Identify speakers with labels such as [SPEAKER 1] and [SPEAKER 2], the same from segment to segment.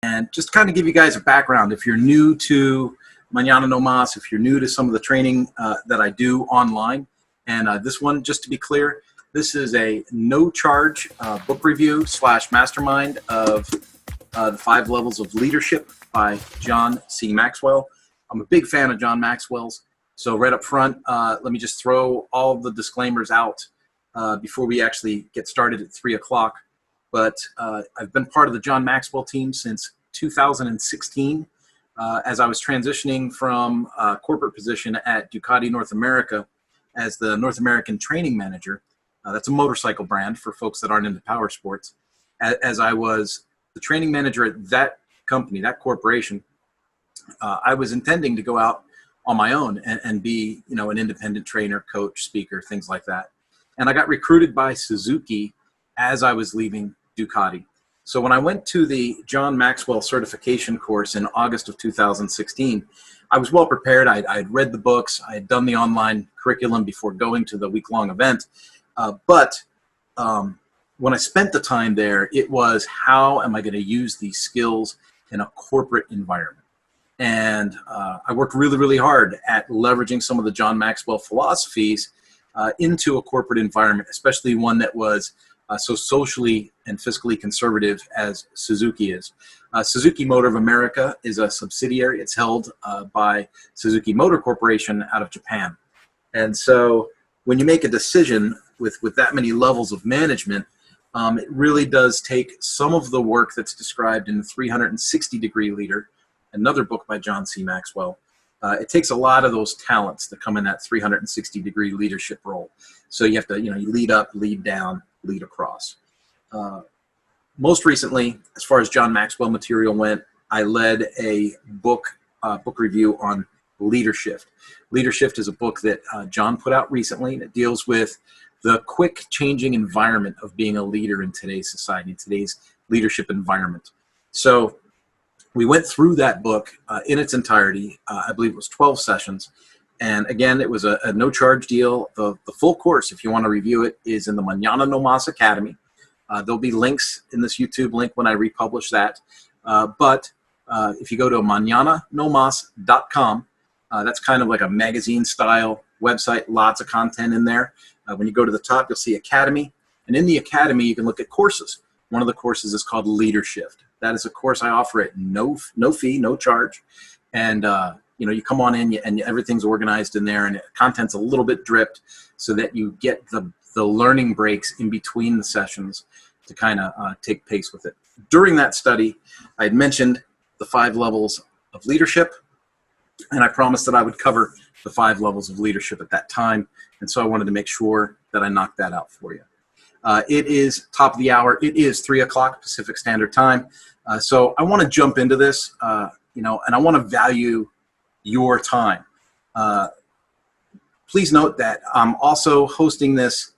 [SPEAKER 1] And just kind of give you guys a background. If you're new to Mañana No Mas, if you're new to some of the training that I do online, and this one, just to be clear, this is a no-charge book review / mastermind of the 5 Levels of Leadership by John C. Maxwell. I'm a big fan of John Maxwell's. So right up front, let me just throw all the disclaimers out before we actually get started at 3 o'clock. But I've been part of the John Maxwell team since 2016 as I was transitioning from a corporate position at Ducati North America as the North American training manager. That's a motorcycle brand for folks that aren't into power sports. As I was the training manager at that company, that corporation, I was intending to go out on my own and be, an independent trainer, coach, speaker, things like that. And I got recruited by Suzuki as I was leaving Ducati. So when I went to the John Maxwell certification course in August of 2016, I was well prepared. I'd read the books. I had done the online curriculum before going to the week-long event. But when I spent the time there, it was, how am I going to use these skills in a corporate environment? And I worked really, really hard at leveraging some of the John Maxwell philosophies into a corporate environment, especially one that was so socially and fiscally conservative as Suzuki is. Suzuki Motor of America is a subsidiary. It's held by Suzuki Motor Corporation out of Japan. And so when you make a decision with that many levels of management, it really does take some of the work that's described in the 360-degree leader, another book by John C. Maxwell. It takes a lot of those talents to come in that 360-degree leadership role. So you have to, you lead up, lead down, lead across. Most recently, as far as John Maxwell material went, I led a book review on Leadership. Leadership is a book that John put out recently, and it deals with the quick changing environment of being a leader in today's society, today's leadership environment. So we went through that book in its entirety. I believe it was 12 sessions. And again, it was a no-charge deal. The full course, if you want to review it, is in the Mañana No Mas Academy. There'll be links in this YouTube link when I republish that. But if you go to mañananomas.com, that's kind of like a magazine-style website, lots of content in there. When you go to the top, you'll see Academy. And in the Academy, you can look at courses. One of the courses is called Leadership. That is a course I offer at no fee, no charge. And you come on in and everything's organized in there, and content's a little bit dripped so that you get the learning breaks in between the sessions to kind of take pace with it. During that study, I had mentioned the 5 levels of leadership, and I promised that I would cover the 5 levels of leadership at that time, and so I wanted to make sure that I knocked that out for you. It is top of the hour. It is 3 o'clock Pacific Standard Time. So I want to jump into this, and I want to value your time. Please note that I'm also hosting this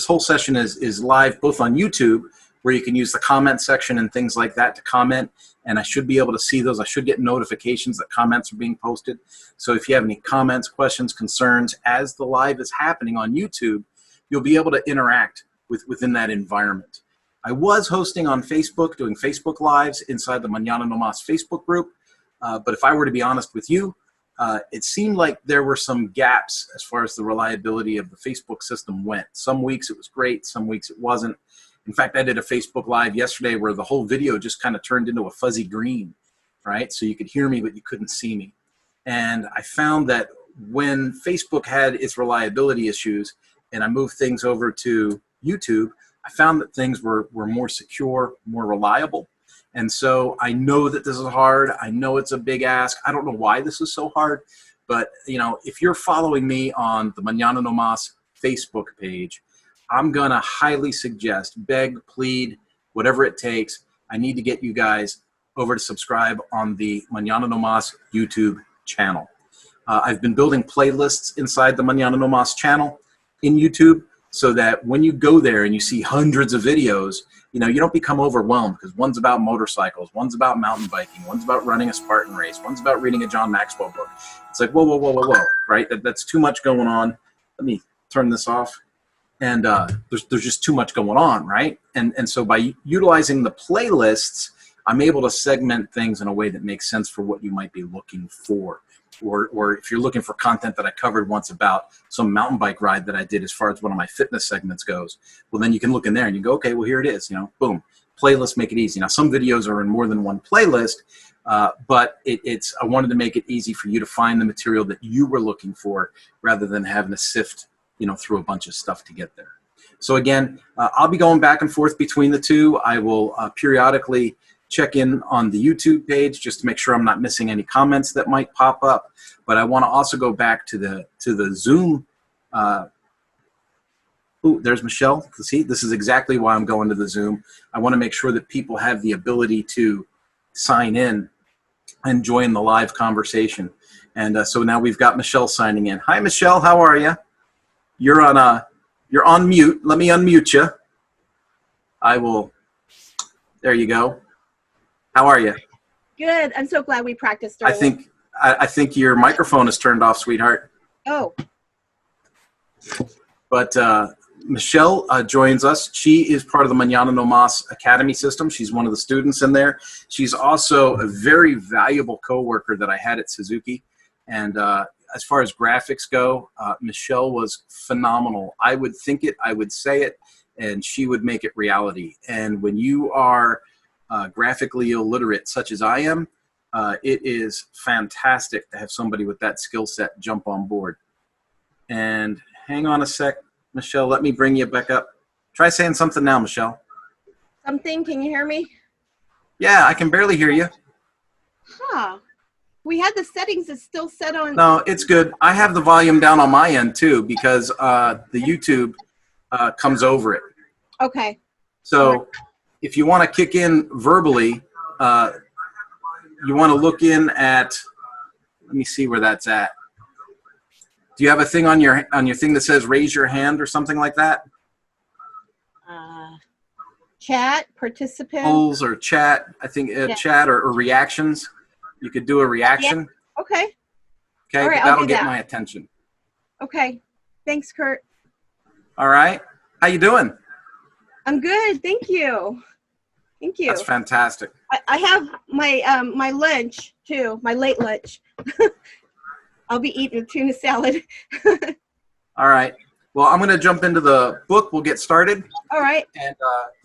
[SPEAKER 1] whole session is live both on YouTube, where you can use the comment section and things like that to comment, and I should be able to see those. I should get notifications that comments are being posted. So if you have any comments, questions, concerns, as the live is happening on YouTube, you'll be able to interact within that environment. I was hosting on Facebook, doing Facebook Lives inside the Mañana No Mas Facebook group, but if I were to be honest with you, it seemed like there were some gaps as far as the reliability of the Facebook system went. Some weeks it was great, some weeks it wasn't. In fact, I did a Facebook Live yesterday where the whole video just kind of turned into a fuzzy green, right? So you could hear me, but you couldn't see me. And I found that when Facebook had its reliability issues and I moved things over to YouTube, I found that things were more secure, more reliable. And so I know that this is hard. I know it's a big ask. I don't know why this is so hard, but if you're following me on the Mañana No Mas Facebook page, I'm gonna highly suggest, beg, plead, whatever it takes, I need to get you guys over to subscribe on the Mañana No Mas YouTube channel. I've been building playlists inside the Mañana No Mas channel in YouTube, so that when you go there and you see hundreds of videos, you don't become overwhelmed, because one's about motorcycles, one's about mountain biking, one's about running a Spartan race, one's about reading a John Maxwell book. It's like, whoa, right? That's too much going on. Let me turn this off. And there's just too much going on, right? And so by utilizing the playlists, I'm able to segment things in a way that makes sense for what you might be looking for. Or if you're looking for content that I covered once about some mountain bike ride that I did as far as one of my fitness segments goes, well, then you can look in there and you go, okay, well, here it is, boom. Playlists make it easy. Now, some videos are in more than one playlist, but I wanted to make it easy for you to find the material that you were looking for rather than having to sift, through a bunch of stuff to get there. So again, I'll be going back and forth between the two. I will periodically check in on the YouTube page just to make sure I'm not missing any comments that might pop up. But I want to also go back to the Zoom. There's Michelle. See, this is exactly why I'm going to the Zoom. I want to make sure that people have the ability to sign in and join the live conversation. And so now we've got Michelle signing in. Hi, Michelle. How are you? You're on mute. Let me unmute you. I will. There you go. How are you?
[SPEAKER 2] Good. I'm so glad we practiced
[SPEAKER 1] early. I think your microphone is turned off, sweetheart.
[SPEAKER 2] Oh.
[SPEAKER 1] But Michelle joins us. She is part of the Mañana No Mas Academy system. She's one of the students in there. She's also a very valuable coworker that I had at Suzuki. And as far as graphics go, Michelle was phenomenal. I would think it, I would say it, and she would make it reality. And when you are graphically illiterate, such as I am, it is fantastic to have somebody with that skill set jump on board. And hang on a sec, Michelle, let me bring you back up. Try saying something now, Michelle.
[SPEAKER 2] Something? Can you hear me?
[SPEAKER 1] Yeah, I can barely hear you.
[SPEAKER 2] Huh. We had the settings that's still set on.
[SPEAKER 1] No, it's good. I have the volume down on my end too because the YouTube comes over it.
[SPEAKER 2] Okay.
[SPEAKER 1] So if you want to kick in verbally, you want to look in at, let me see where that's at. Do you have a thing on your thing that says raise your hand or something like that?
[SPEAKER 2] Chat, participant.
[SPEAKER 1] Polls or chat, I think chat or reactions. You could do a reaction.
[SPEAKER 2] Yeah. Okay.
[SPEAKER 1] Okay,
[SPEAKER 2] all right,
[SPEAKER 1] that'll get my attention.
[SPEAKER 2] Okay. Thanks, Kurt.
[SPEAKER 1] All right. How you doing?
[SPEAKER 2] I'm good. Thank you. Thank you.
[SPEAKER 1] That's fantastic.
[SPEAKER 2] I have my my lunch too, my late lunch. I'll be eating a tuna salad.
[SPEAKER 1] All right. Well, I'm going to jump into the book. We'll get started.
[SPEAKER 2] All right.
[SPEAKER 1] And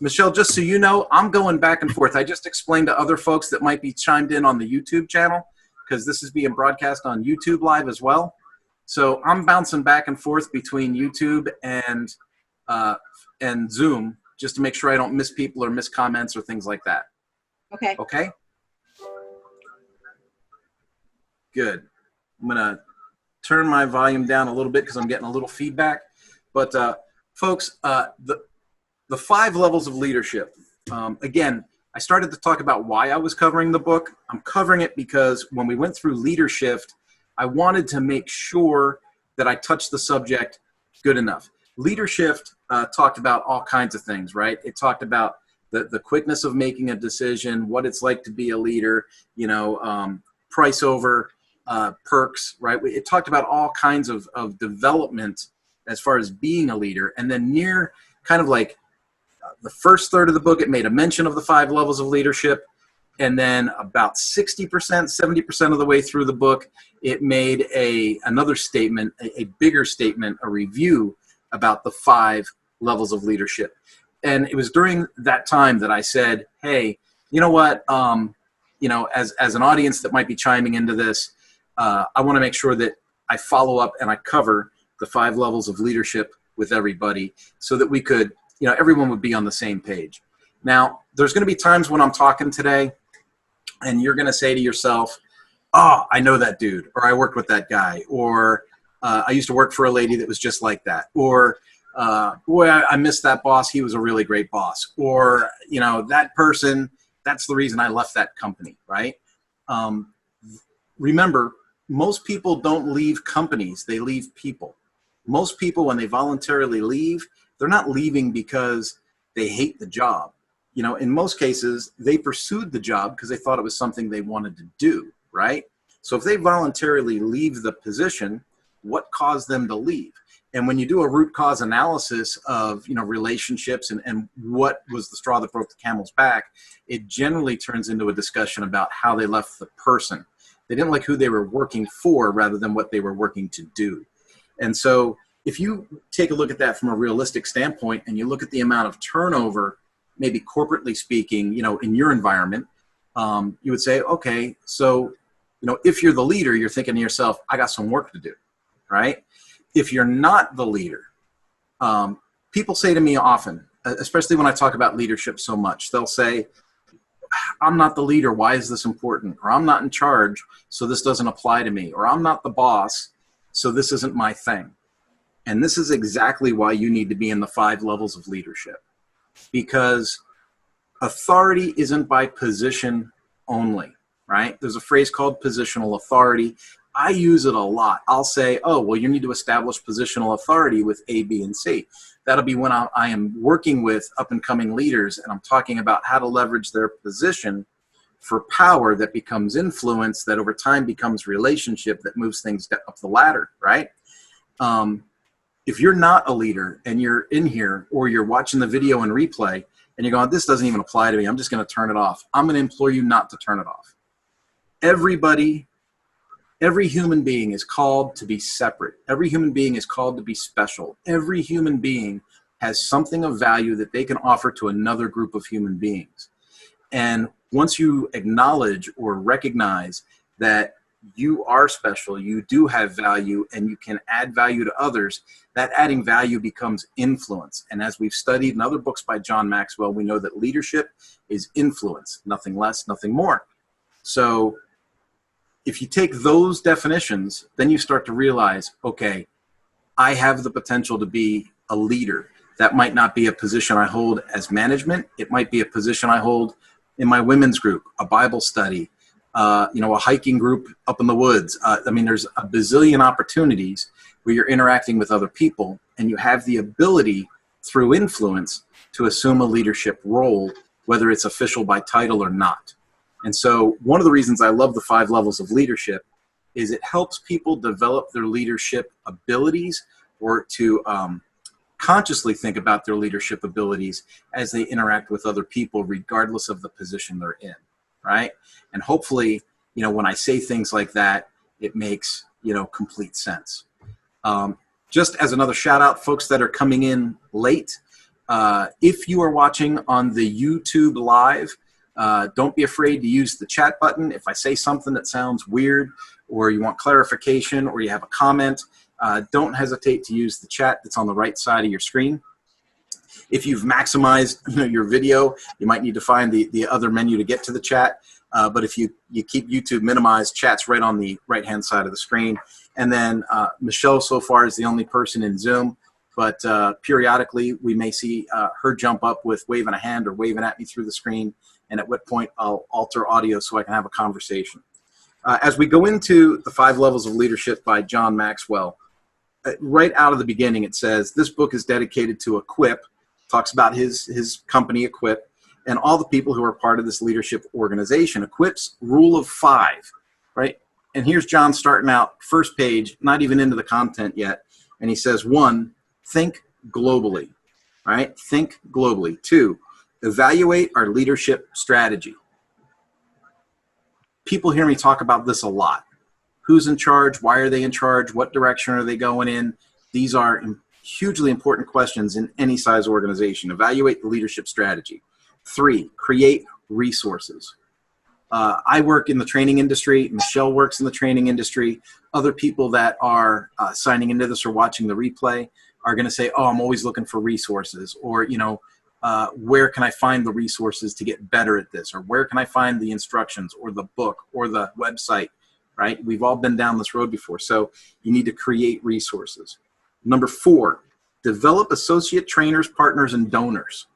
[SPEAKER 1] Michelle, just so you know, I'm going back and forth. I just explained to other folks that might be chimed in on the YouTube channel because this is being broadcast on YouTube Live as well. So I'm bouncing back and forth between YouTube and Zoom just to make sure I don't miss people or miss comments or things like that.
[SPEAKER 2] Okay.
[SPEAKER 1] Okay? Good. I'm going to turn my volume down a little bit because I'm getting a little feedback. But folks, the 5 levels of leadership. Again, I started to talk about why I was covering the book. I'm covering it because when we went through leadership, I wanted to make sure that I touched the subject good enough. Leadership talked about all kinds of things, right? It talked about the quickness of making a decision, what it's like to be a leader, price over perks, right? It talked about all kinds of development as far as being a leader. And then near kind of like the first third of the book, it made a mention of the 5 levels of leadership. And then about 60%, 70% of the way through the book, it made another statement, a bigger statement, a review about the 5 levels of leadership. And it was during that time that I said, hey, you know what, as an audience that might be chiming into this, I want to make sure that I follow up and I cover the 5 levels of leadership with everybody so that we could, everyone would be on the same page. Now, there's going to be times when I'm talking today and you're going to say to yourself, oh, I know that dude, or I worked with that guy, or I used to work for a lady that was just like that, or boy, I missed that boss. He was a really great boss, or, that person, that's the reason I left that company, right? Remember, most people don't leave companies, they leave people. Most people, when they voluntarily leave, they're not leaving because they hate the job. In most cases, they pursued the job because they thought it was something they wanted to do, right? So if they voluntarily leave the position, what caused them to leave? And when you do a root cause analysis of, relationships and what was the straw that broke the camel's back, it generally turns into a discussion about how they left the person. They didn't like who they were working for rather than what they were working to do. And so if you take a look at that from a realistic standpoint and you look at the amount of turnover, maybe corporately speaking, in your environment, you would say, okay, so, if you're the leader, you're thinking to yourself, I got some work to do, right? If you're not the leader, people say to me often, especially when I talk about leadership so much, they'll say, I'm not the leader, why is this important? Or I'm not in charge, so this doesn't apply to me. Or I'm not the boss, so this isn't my thing. And this is exactly why you need to be in the 5 levels of leadership. Because authority isn't by position only, right? There's a phrase called positional authority. I use it a lot. I'll say, oh, well, you need to establish positional authority with A, B, and C. That'll be when I am working with up-and-coming leaders and I'm talking about how to leverage their position for power that becomes influence, that over time becomes relationship that moves things up the ladder, right? If you're not a leader and you're in here or you're watching the video in replay and you're going, this doesn't even apply to me, I'm just going to turn it off. I'm going to implore you not to turn it off. Every human being is called to be separate. Every human being is called to be special. Every human being has something of value that they can offer to another group of human beings. And once you acknowledge or recognize that you are special, you do have value, and you can add value to others, that adding value becomes influence. And as we've studied in other books by John Maxwell, we know that leadership is influence, nothing less, nothing more. So if you take those definitions, then you start to realize, okay, I have the potential to be a leader. That might not be a position I hold as management. It might be a position I hold in my women's group, a Bible study, a hiking group up in the woods. There's a bazillion opportunities where you're interacting with other people and you have the ability through influence to assume a leadership role, whether it's official by title or not. And so one of the reasons I love the 5 levels of leadership is it helps people develop their leadership abilities or to consciously think about their leadership abilities as they interact with other people, regardless of the position they're in, right? And hopefully, when I say things like that, it makes, complete sense. Just as another shout out, folks that are coming in late, if you are watching on the YouTube live, don't be afraid to use the chat button. If I say something that sounds weird or you want clarification or you have a comment, don't hesitate to use the chat that's on the right side of your screen. If you've maximized your video, you might need to find the other menu to get to the chat. But if you keep YouTube minimized, chat's right on the right-hand side of the screen. And then Michelle so far is the only person in Zoom. But periodically, we may see her jump up with waving a hand or waving at me through the screen. And at what point I'll alter audio so I can have a conversation. As we go into the 5 levels of leadership by John Maxwell, right out of the beginning, it says, this book is dedicated to Equip, talks about his company Equip, and all the people who are part of this leadership organization. Equip's rule of 5, right? And here's John starting out, first page, not even into the content yet. And he says, 1, think globally, right? Think globally. 2, evaluate our leadership strategy. People hear me talk about this a lot. Who's in charge? Why are they in charge? What direction are they going in? These are hugely important questions in any size organization. Evaluate the leadership strategy. 3, create resources. I work in the training industry. Michelle works in the training industry. Other people that are signing into this or watching the replay are going to say, oh, I'm always looking for resources, or, where can I find the resources to get better at this? Or where can I find the instructions or the book or the website, right? We've all been down this road before. So you need to create resources. Number 4, develop associate trainers, partners, and donors.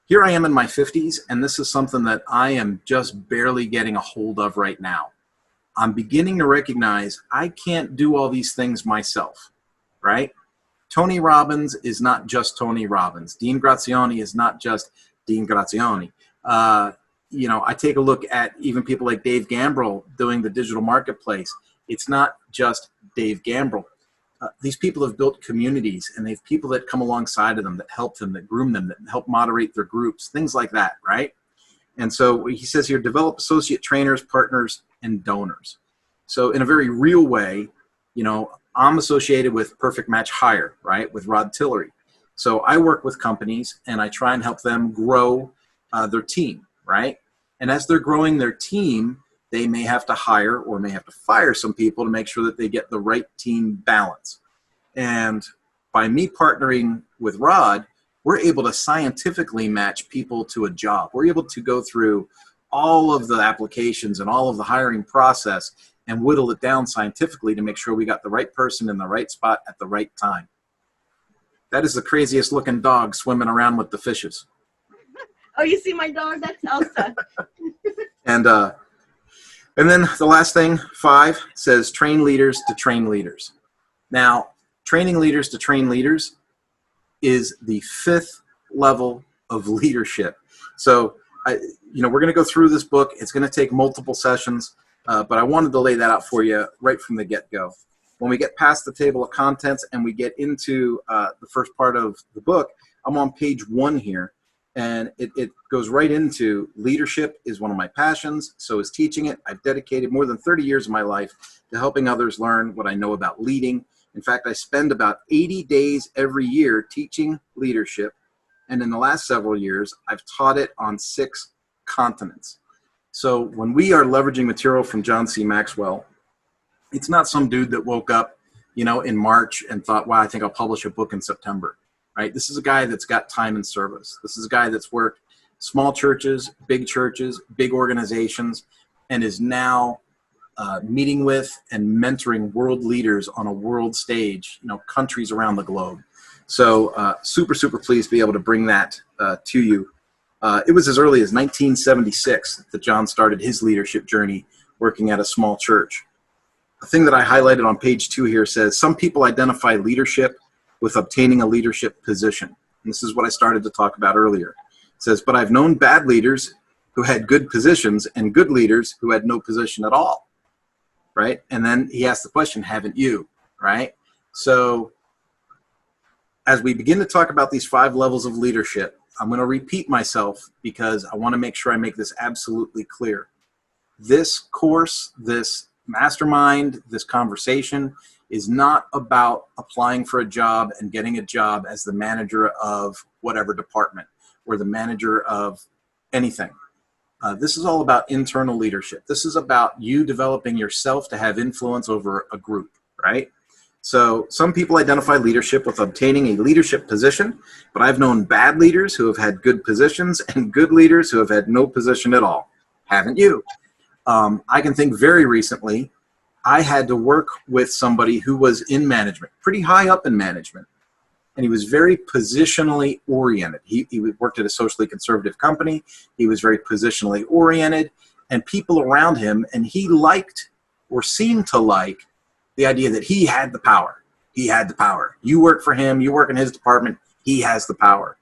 [SPEAKER 1] Here I am in my 50s, and this is something that I am just barely getting a hold of right now. I'm beginning to recognize I can't do all these things myself, right? Tony Robbins is not just Tony Robbins. Dean Grazioni is not just Dean Grazioni. I take a look at even people like Dave Gambrill doing the digital marketplace. It's not just Dave Gambrill. these people have built communities, and they have people that come alongside of them, that help them, that groom them, that help moderate their groups, things like that, right? And so he says here, develop associate trainers, partners, and donors. So in a very real way, you know, I'm associated with Perfect Match Hire, right, with Rod Tillery. So I work with companies, and I try and help them grow their team, right? And as they're growing their team, they may have to hire or may have to fire some people to make sure that they get the right team balance. And by me partnering with Rod, we're able to scientifically match people to a job. We're able to go through all of the applications and all of the hiring process and whittle it down scientifically to make sure we got the right person in the right spot at the right time. That is the craziest looking dog swimming around with the fishes.
[SPEAKER 2] Oh, you see my dog? That's Elsa.
[SPEAKER 1] And then the last thing, 5, says train leaders to train leaders. Now, training leaders to train leaders is the 5th level of leadership. So, we're going to go through this book. It's going to take multiple sessions, but I wanted to lay that out for you right from the get-go. When we get past the table of contents and we get into the first part of the book, I'm on page 1 here. And it goes right into leadership is one of my passions, so is teaching it. I've dedicated more than 30 years of my life to helping others learn what I know about leading. In fact, I spend about 80 days every year teaching leadership. And in the last several years, I've taught it on 6 continents. So when we are leveraging material from John C. Maxwell, it's not some dude that woke up, in March and thought, wow, I think I'll publish a book in September. Right? This is a guy that's got time and service. This is a guy that's worked small churches, big organizations, and is now meeting with and mentoring world leaders on a world stage, countries around the globe. So super, super pleased to be able to bring that to you. It was as early as 1976 that John started his leadership journey working at a small church. The thing that I highlighted on page 2 here says, some people identify leadership with obtaining a leadership position. And this is what I started to talk about earlier. It says, but I've known bad leaders who had good positions and good leaders who had no position at all, right? And then he asked the question, haven't you, right? So as we begin to talk about these 5 levels of leadership, I'm going to repeat myself because I want to make sure I make this absolutely clear. This course, this mastermind, this conversation is not about applying for a job and getting a job as the manager of whatever department or the manager of anything. This is all about internal leadership. This is about you developing yourself to have influence over a group, right? So some people identify leadership with obtaining a leadership position, but I've known bad leaders who have had good positions and good leaders who have had no position at all. Haven't you? I can think very recently, I had to work with somebody who was in management, pretty high up in management, and he was very positionally oriented. He worked at a socially conservative company. He was very positionally oriented, and people around him, and he liked or seemed to like the idea that he had the power. He had the power. You work for him, you work in his department, he has the power.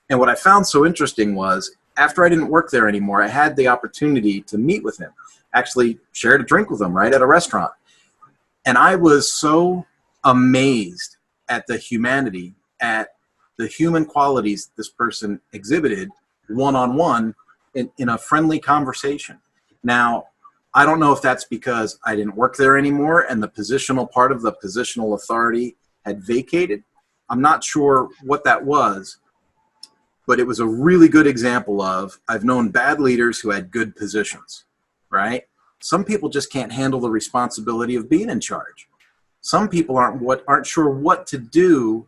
[SPEAKER 1] And what I found so interesting was, after I didn't work there anymore, I had the opportunity to meet with him, actually shared a drink with him, right, at a restaurant. And I was so amazed at the humanity, at the human qualities this person exhibited one-on-one in a friendly conversation. Now, I don't know if that's because I didn't work there anymore and the positional part of the positional authority had vacated. I'm not sure what that was, but it was a really good example of, I've known bad leaders who had good positions, right? Some people just can't handle the responsibility of being in charge. Some people aren't sure what to do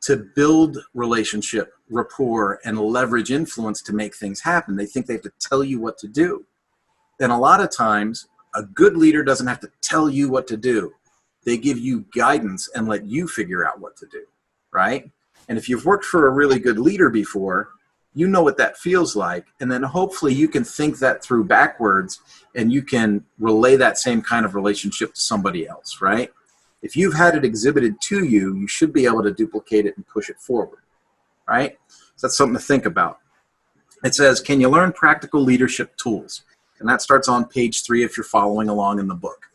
[SPEAKER 1] to build relationship, rapport, and leverage influence to make things happen. They think they have to tell you what to do. And a lot of times, a good leader doesn't have to tell you what to do. They give you guidance and let you figure out what to do, right? And if you've worked for a really good leader before, you know what that feels like. And then hopefully you can think that through backwards and you can relay that same kind of relationship to somebody else, right? If you've had it exhibited to you, you should be able to duplicate it and push it forward, right? So that's something to think about. It says, can you learn practical leadership tools? And that starts on page 3 if you're following along in the book.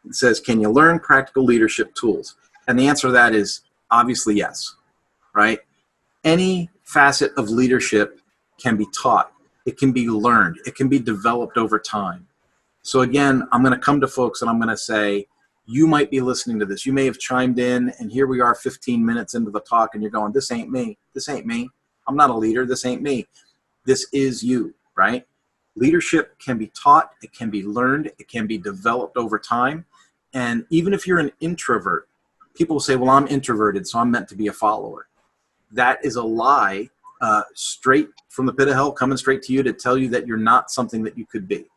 [SPEAKER 1] It says, can you learn practical leadership tools? And the answer to that is obviously yes, right? Any facet of leadership can be taught. It can be learned. It can be developed over time. So again, I'm going to come to folks and I'm going to say, you might be listening to this. You may have chimed in, and here we are 15 minutes into the talk, and you're going, this ain't me. This ain't me. I'm not a leader. This ain't me. This is you, right? Leadership can be taught. It can be learned. It can be developed over time. And even if you're an introvert, people will say, well, I'm introverted, so I'm meant to be a follower. That is a lie, straight from the pit of hell, coming straight to you to tell you that you're not something that you could be.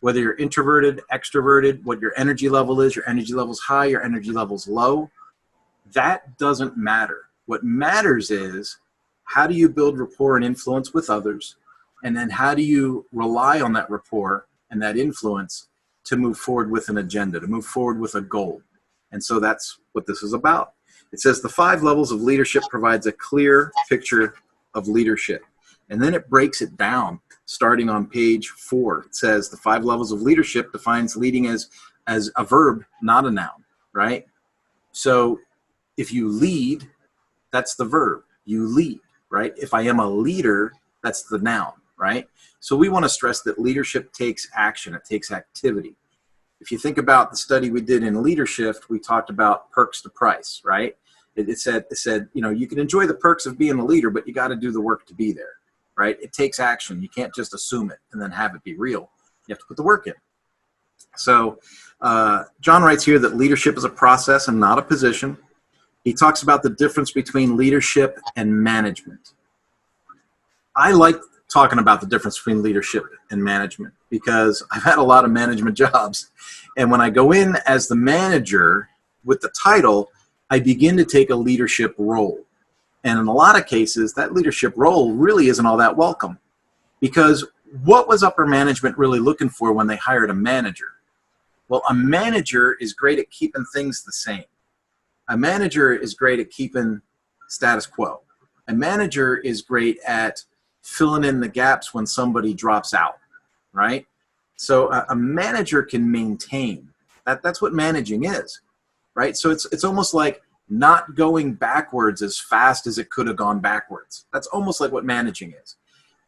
[SPEAKER 1] Whether you're introverted, extroverted, what your energy level is, your energy level's high, your energy level's low, that doesn't matter. What matters is, how do you build rapport and influence with others? And then how do you rely on that rapport and that influence to move forward with an agenda, to move forward with a goal? And so that's what this is about. It says the 5 levels of leadership provides a clear picture of leadership. And then it breaks it down. Starting on page 4, it says the 5 levels of leadership defines leading as a verb, not a noun, right? So if you lead, that's the verb. You lead, right? If I am a leader, that's the noun, right? So we want to stress that leadership takes action. It takes activity. If you think about the study we did in leadership, we talked about perks to price, right? It said, you can enjoy the perks of being a leader, but you got to do the work to be there. Right? It takes action. You can't just assume it and then have it be real. You have to put the work in. So John writes here that leadership is a process and not a position. He talks about the difference between leadership and management. I like talking about the difference between leadership and management because I've had a lot of management jobs. And when I go in as the manager with the title, I begin to take a leadership role. And in a lot of cases, that leadership role really isn't all that welcome, because what was upper management really looking for when they hired a manager? Well, a manager is great at keeping things the same. A manager is great at keeping status quo. A manager is great at filling in the gaps when somebody drops out, right? So a manager can maintain. That's what managing is, right? So it's almost like not going backwards as fast as it could have gone backwards. That's almost like what managing is.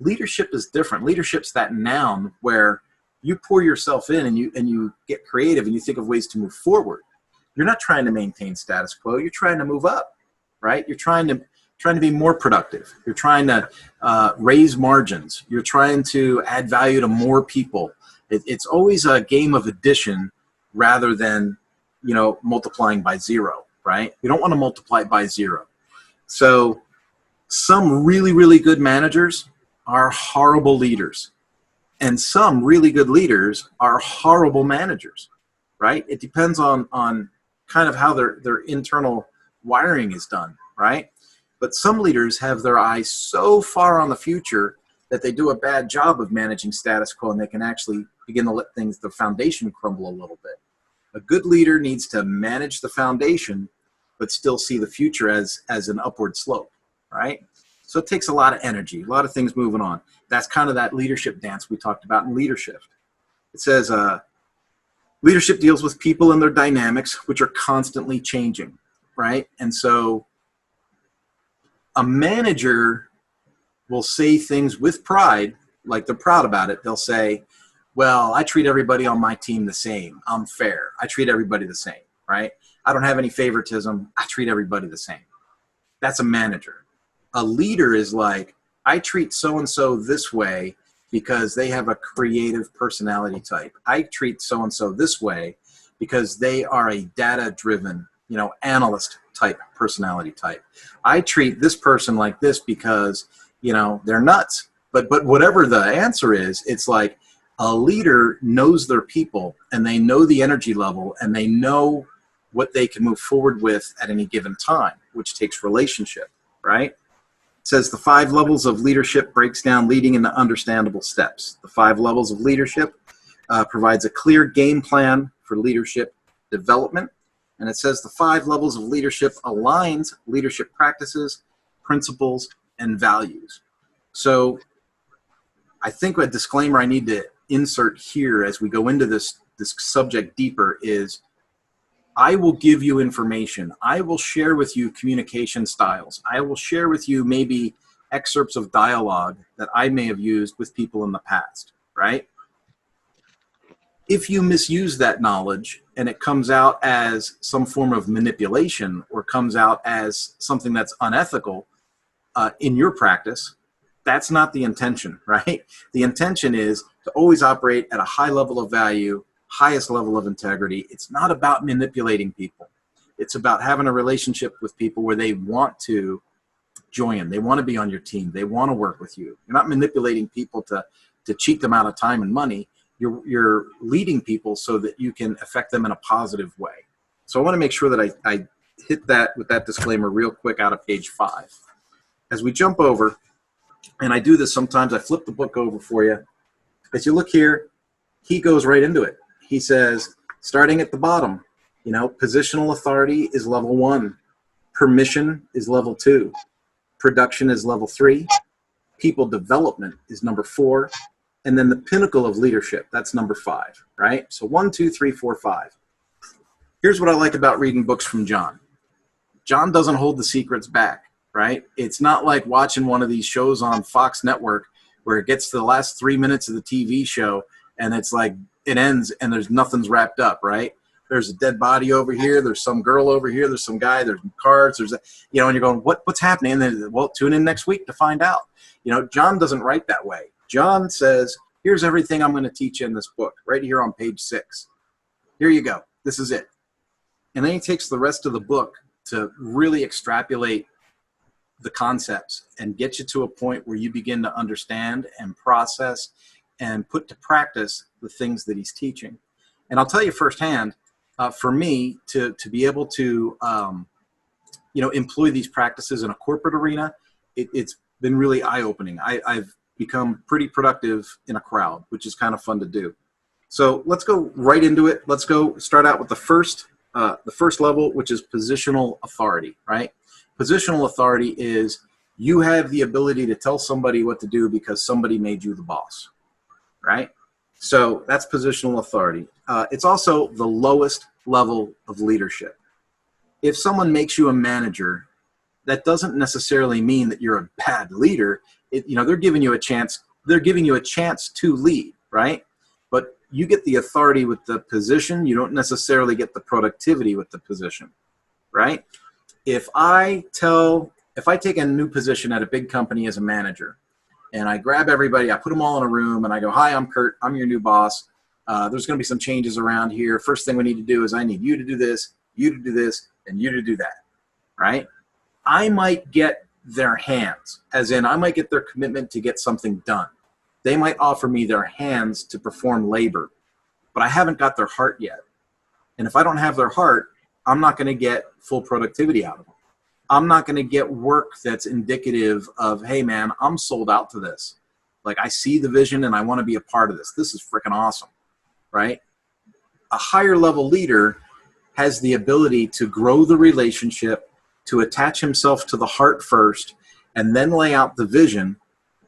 [SPEAKER 1] Leadership is different. Leadership's that noun where you pour yourself in and you get creative and you think of ways to move forward. You're not trying to maintain status quo. You're trying to move up, right? You're trying to be more productive. You're trying to raise margins. You're trying to add value to more people. It's always a game of addition rather than, multiplying by 0. Right? You don't want to multiply by 0. So some really, really good managers are horrible leaders. And some really good leaders are horrible managers, right? It depends on kind of how their internal wiring is done, right? But some leaders have their eyes so far on the future that they do a bad job of managing status quo, and they can actually begin to let the foundation crumble a little bit. A good leader needs to manage the foundation but still see the future as an upward slope, right? So it takes a lot of energy, a lot of things moving on. That's kind of that leadership dance we talked about in leadership. It says leadership deals with people and their dynamics, which are constantly changing, right? And so a manager will say things with pride, like they're proud about it. They'll say, well, I treat everybody on my team the same. I'm fair. I treat everybody the same, right? I don't have any favoritism. I treat everybody the same. That's a manager. A leader is like, I treat so-and-so this way because they have a creative personality type. I treat so-and-so this way because they are a data-driven, analyst type personality type. I treat this person like this because, they're nuts. But whatever the answer is, it's like a leader knows their people and they know the energy level and they know what they can move forward with at any given time, which takes relationship, right? It says the 5 levels of leadership breaks down leading into understandable steps. The 5 levels of leadership provides a clear game plan for leadership development. And it says the 5 levels of leadership aligns leadership practices, principles, and values. So I think a disclaimer I need to insert here as we go into this subject deeper is I will give you information. I will share with you communication styles. I will share with you maybe excerpts of dialogue that I may have used with people in the past, right? If you misuse that knowledge and it comes out as some form of manipulation or comes out as something that's unethical in your practice, that's not the intention, right? The intention is to always operate at a high level of value, highest level of integrity. It's not about manipulating people. It's about having a relationship with people where they want to join. They want to be on your team. They want to work with you. You're not manipulating people to cheat them out of time and money. You're leading people so that you can affect them in a positive way. So I want to make sure that I hit that with that disclaimer real quick out of page 5. As we jump over, and I do this sometimes, I flip the book over for you. As you look here, he goes right into it. He says, starting at the bottom, positional authority is level 1. Permission is level 2. Production is level 3. People development is number 4. And then the pinnacle of leadership, that's number 5, right? So 1, 2, 3, 4, 5. Here's what I like about reading books from John. John doesn't hold the secrets back, right? It's not like watching one of these shows on Fox Network where it gets to the last 3 minutes of the TV show and it's like it ends and there's nothing's wrapped up, right? There's a dead body over here. There's some girl over here. There's some guy. There's cards. There's, and you're going, what's happening? And then, well, tune in next week to find out. John doesn't write that way. John says, here's everything I'm going to teach you in this book right here on page 6. Here you go. This is it. And then he takes the rest of the book to really extrapolate the concepts and get you to a point where you begin to understand and process and put to practice the things that he's teaching. And I'll tell you firsthand, for me to be able to, employ these practices in a corporate arena, it's been really eye-opening. I've become pretty productive in a crowd, which is kind of fun to do. So let's go right into it. Let's go start out with the first level, which is positional authority, right? Positional authority is you have the ability to tell somebody what to do because somebody made you the boss, right? So that's positional authority. It's also the lowest level of leadership. If someone makes you a manager, that doesn't necessarily mean that you're a bad leader. They're giving you a chance. They're giving you a chance to lead, right? But you get the authority with the position. You don't necessarily get the productivity with the position, right? If I take a new position at a big company as a manager, and I grab everybody, I put them all in a room, and I go, hi, I'm Kurt. I'm your new boss. There's going to be some changes around here. First thing we need to do is I need you to do this, you to do this, and you to do that, right? I might get their hands, as in I might get their commitment to get something done. They might offer me their hands to perform labor, but I haven't got their heart yet. And if I don't have their heart, I'm not going to get full productivity out of them. I'm not going to get work that's indicative of, hey, man, I'm sold out to this. Like, I see the vision and I want to be a part of this. This is freaking awesome, right? A higher level leader has the ability to grow the relationship, to attach himself to the heart first, and then lay out the vision,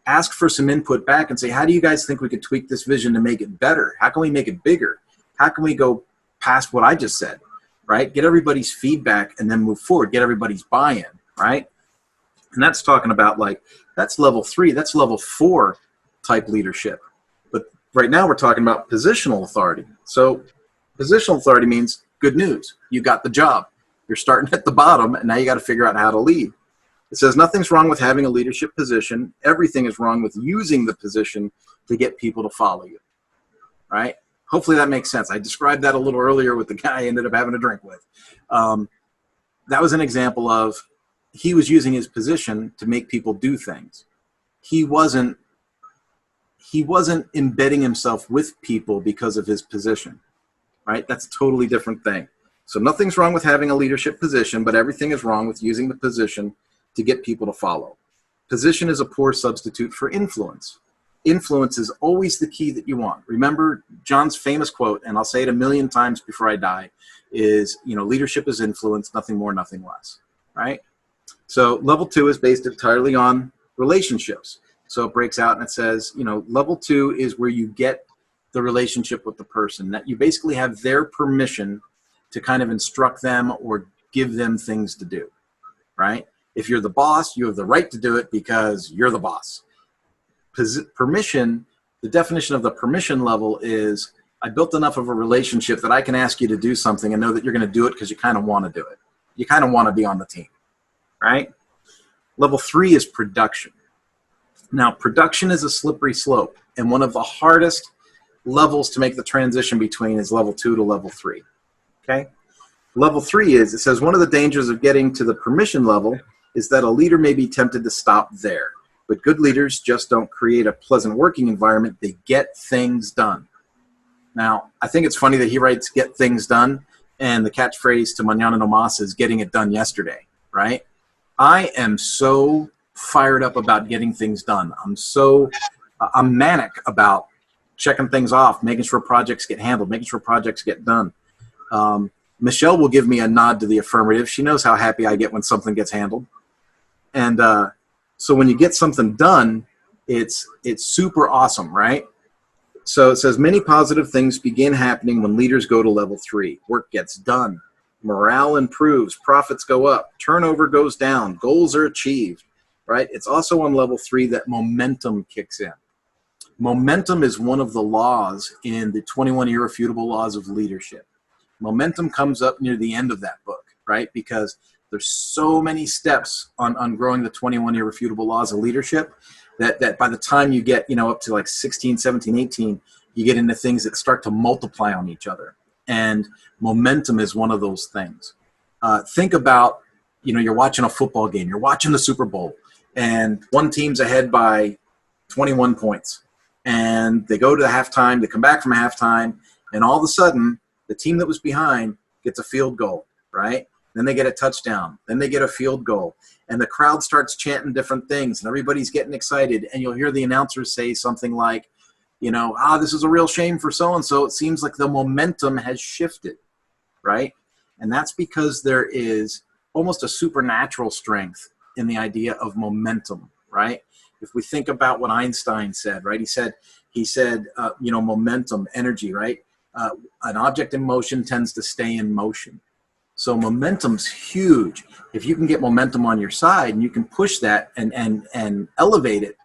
[SPEAKER 1] ask for some input back and say, how do you guys think we could tweak this vision to make it better? How can we make it bigger? How can we go past what I just said, right? Get everybody's feedback and then move forward. Get everybody's buy-in, right? And that's talking about that's level 3, that's level 4 type leadership. But right now we're talking about positional authority. So positional authority means good news. You got the job. You're starting at the bottom, and now you got to figure out how to lead. It says nothing's wrong with having a leadership position. Everything is wrong with using the position to get people to follow you, right? Hopefully that makes sense. I described that a little earlier with the guy I ended up having a drink with. That was an example of he was using his position to make people do things. He wasn't embedding himself with people because of his position, right? That's a totally different thing. So nothing's wrong with having a leadership position, but everything is wrong with using the position to get people to follow. Position is a poor substitute for influence. Influence is always the key that you want. Remember John's famous quote, and I'll say it 1,000,000 times before I die, is, leadership is influence, nothing more, nothing less, right? So level 2 is based entirely on relationships. So it breaks out and it says, level 2 is where you get the relationship with the person, that you basically have their permission to kind of instruct them or give them things to do, right? If you're the boss, you have the right to do it because you're the boss. Permission, the definition of the permission level is I built enough of a relationship that I can ask you to do something and know that you're going to do it because you kind of want to do it. You kind of want to be on the team, right? Level 3 is production. Now, production is a slippery slope, and one of the hardest levels to make the transition between is level 2 to level 3, okay? Level 3 is, it says, one of the dangers of getting to the permission level is that a leader may be tempted to stop there. But good leaders just don't create a pleasant working environment. They get things done. Now, I think it's funny that he writes "get things done," and the catchphrase to Mañana No Mas is "getting it done yesterday," right? I am so fired up about getting things done. I'm manic about checking things off, making sure projects get handled, making sure projects get done. Michelle will give me a nod to the affirmative. She knows how happy I get when something gets handled. And so when you get something done, it's super awesome, right? So it says many positive things begin happening when leaders go to level 3. Work gets done, morale improves, profits go up, turnover goes down, goals are achieved, right? It's also on level 3 that momentum kicks in. Momentum is one of the laws in the 21 irrefutable laws of leadership. Momentum comes up near the end of that book, right? Because there's so many steps on growing the 21 irrefutable laws of leadership that by the time you get, up to like 16, 17, 18, you get into things that start to multiply on each other. And momentum is one of those things. Think about, you're watching a football game, you're watching the Super Bowl, and one team's ahead by 21 points. And they go to the halftime, they come back from halftime, and all of a sudden, the team that was behind gets a field goal, right? Then they get a touchdown. Then they get a field goal. And the crowd starts chanting different things, and everybody's getting excited. And you'll hear the announcers say something like, this is a real shame for so-and-so. It seems like the momentum has shifted, right? And that's because there is almost a supernatural strength in the idea of momentum, right? If we think about what Einstein said, right? He said, momentum, energy, right? An object in motion tends to stay in motion. So momentum's huge. If you can get momentum on your side and you can push that and elevate it,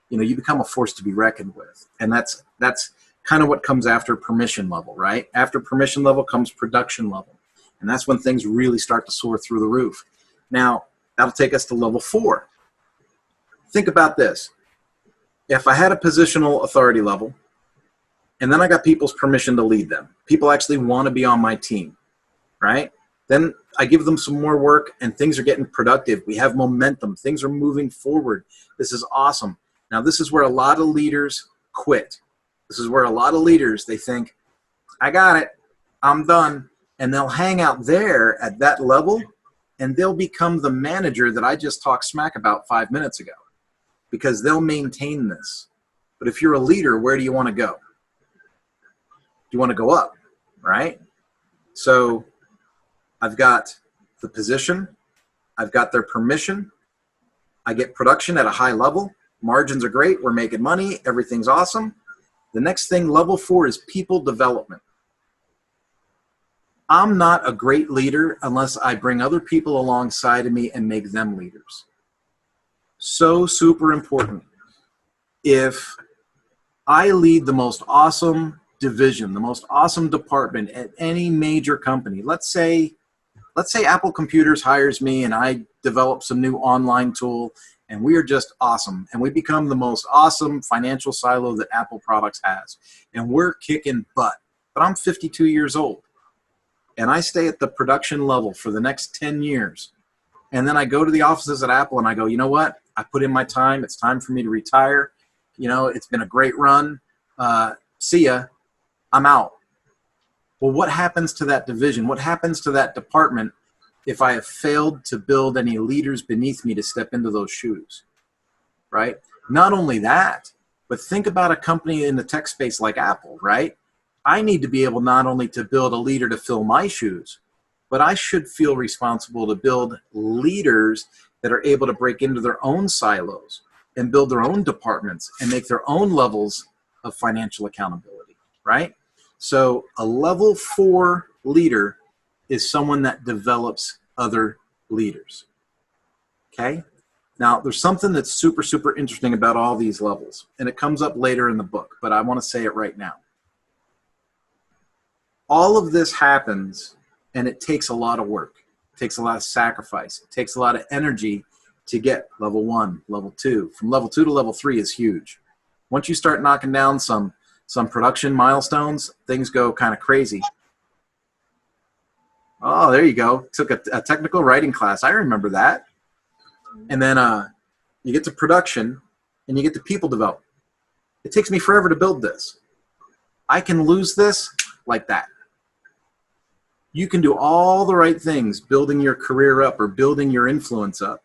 [SPEAKER 1] you become a force to be reckoned with. And that's kind of what comes after permission level, right? After permission level comes production level. And that's when things really start to soar through the roof. Now, that'll take us to level 4. Think about this. If I had a positional authority level, and then I got people's permission to lead them, people actually want to be on my team, right? Then I give them some more work and things are getting productive. We have momentum. Things are moving forward. This is awesome. Now, this is where a lot of leaders quit. This is where a lot of leaders, they think, I got it. I'm done. And they'll hang out there at that level and they'll become the manager that I just talked smack about 5 minutes ago because they'll maintain this. But if you're a leader, where do you want to go? You want to go up, right? So I've got the position, I've got their permission, I get production at a high level, margins are great, we're making money, everything's awesome. The next thing, level 4, is people development. I'm not a great leader unless I bring other people alongside of me and make them leaders. So super important. If I lead the most awesome division, the most awesome department at any major company, let's say Apple Computers hires me and I develop some new online tool and we are just awesome and we become the most awesome financial silo that Apple products has and we're kicking butt. But I'm 52 years old and I stay at the production level for the next 10 years. And then I go to the offices at Apple and I go, you know what? I put in my time. It's time for me to retire. It's been a great run. See ya. I'm out. Well, what happens to that division? What happens to that department if I have failed to build any leaders beneath me to step into those shoes, right? Not only that, but think about a company in the tech space like Apple, right? I need to be able not only to build a leader to fill my shoes, but I should feel responsible to build leaders that are able to break into their own silos and build their own departments and make their own levels of financial accountability, right? So a level 4 leader is someone that develops other leaders. Okay? Now, there's something that's super, super interesting about all these levels, and it comes up later in the book, but I want to say it right now. All of this happens, and it takes a lot of work. It takes a lot of sacrifice. It takes a lot of energy to get level 1, level 2. From level 2 to level 3 is huge. Once you start knocking down some production milestones, things go kind of crazy. Oh, there you go. Took a technical writing class. I remember that. And then you get to production, and you get to people development. It takes me forever to build this. I can lose this like that. You can do all the right things, building your career up or building your influence up,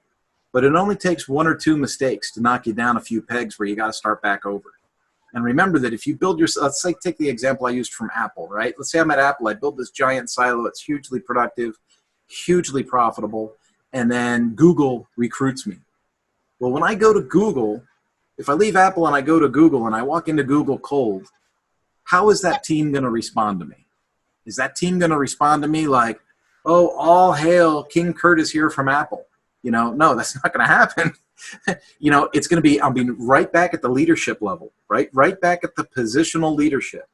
[SPEAKER 1] but it only takes 1 or 2 mistakes to knock you down a few pegs where you got to start back over. And remember that if you build yourself, let's say, take the example I used from Apple, right? Let's say I'm at Apple, I build this giant silo, it's hugely productive, hugely profitable, and then Google recruits me. Well, when I go to Google, if I leave Apple and I go to Google and I walk into Google cold, how is that team going to respond to me? Is that team going to respond to me like, oh, all hail King Curtis here from Apple? You know, no, that's not going to happen. You know, it's going to be, I'll be right back at the leadership level, right back at the positional leadership,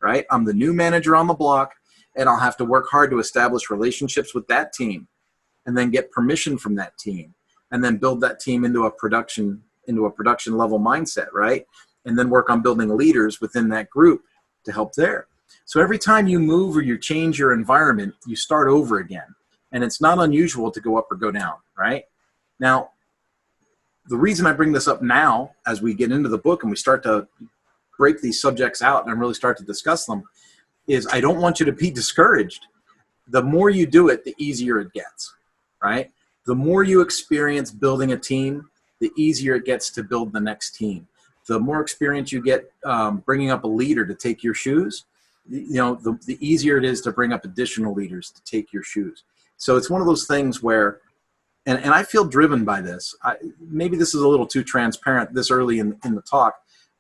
[SPEAKER 1] right? I'm the new manager on the block, and I'll have to work hard to establish relationships with that team and then get permission from that team and then build that team into a production level mindset, right? And then work on building leaders within that group to help there. So every time you move or you change your environment, you start over again. And it's not unusual to go up or go down, right? Now, the reason I bring this up now, as we get into the book and we start to break these subjects out and really start to discuss them, is I don't want you to be discouraged. The more you do it, the easier it gets, right? The more you experience building a team, the easier it gets to build the next team. The more experience you get bringing up a leader to take your shoes, you know, the easier it is to bring up additional leaders to take your shoes. So it's one of those things where, and I feel driven by this. Maybe this is a little too transparent this early in the talk,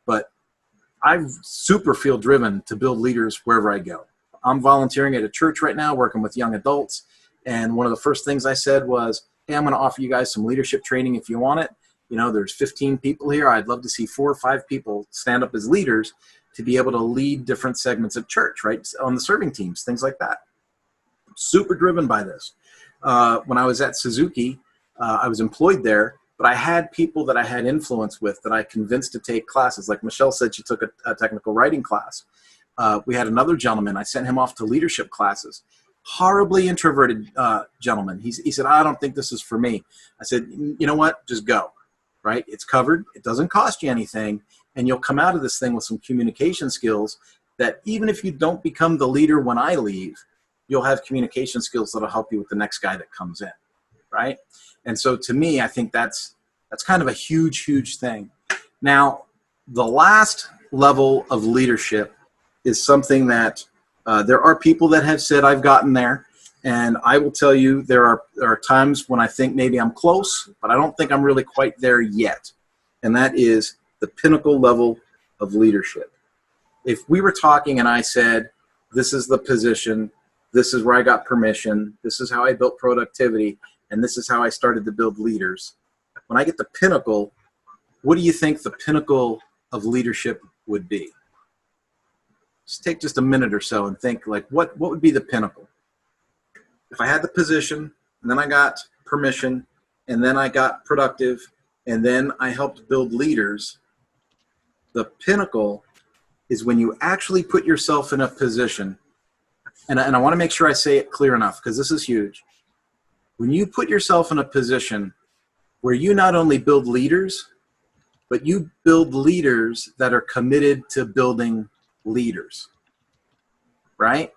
[SPEAKER 1] but I super feel driven to build leaders wherever I go. I'm volunteering at a church right now, working with young adults. And one of the first things I said was, hey, I'm going to offer you guys some leadership training if you want it. You know, there's 15 people here. I'd love to see 4 or 5 people stand up as leaders to be able to lead different segments of church, right? On the serving teams, things like that. Super driven by this. When I was at Suzuki, I was employed there, but I had people that I had influence with that I convinced to take classes. Like Michelle said, she took a technical writing class. We had another gentleman. I sent him off to leadership classes. Horribly introverted gentleman. He said, I don't think this is for me. I said, you know what? Just go, right? It's covered. It doesn't cost you anything. And you'll come out of this thing with some communication skills that even if you don't become the leader when I leave, you'll have communication skills that'll help you with the next guy that comes in, right? And so to me, I think that's kind of a huge, huge thing. Now, the last level of leadership is something that there are people that have said I've gotten there, and I will tell you there are times when I think maybe I'm close, but I don't think I'm really quite there yet, and that is the pinnacle level of leadership. If we were talking and I said, this is the position, this is where I got permission, this is how I built productivity, and this is how I started to build leaders. When I get the pinnacle, what do you think the pinnacle of leadership would be? Just take just a minute or so and think, like, what would be the pinnacle? If I had the position, and then I got permission, and then I got productive, and then I helped build leaders, the pinnacle is when you actually put yourself in a position, and I want to make sure I say it clear enough because this is huge. When you put yourself in a position where you not only build leaders, but you build leaders that are committed to building leaders, right?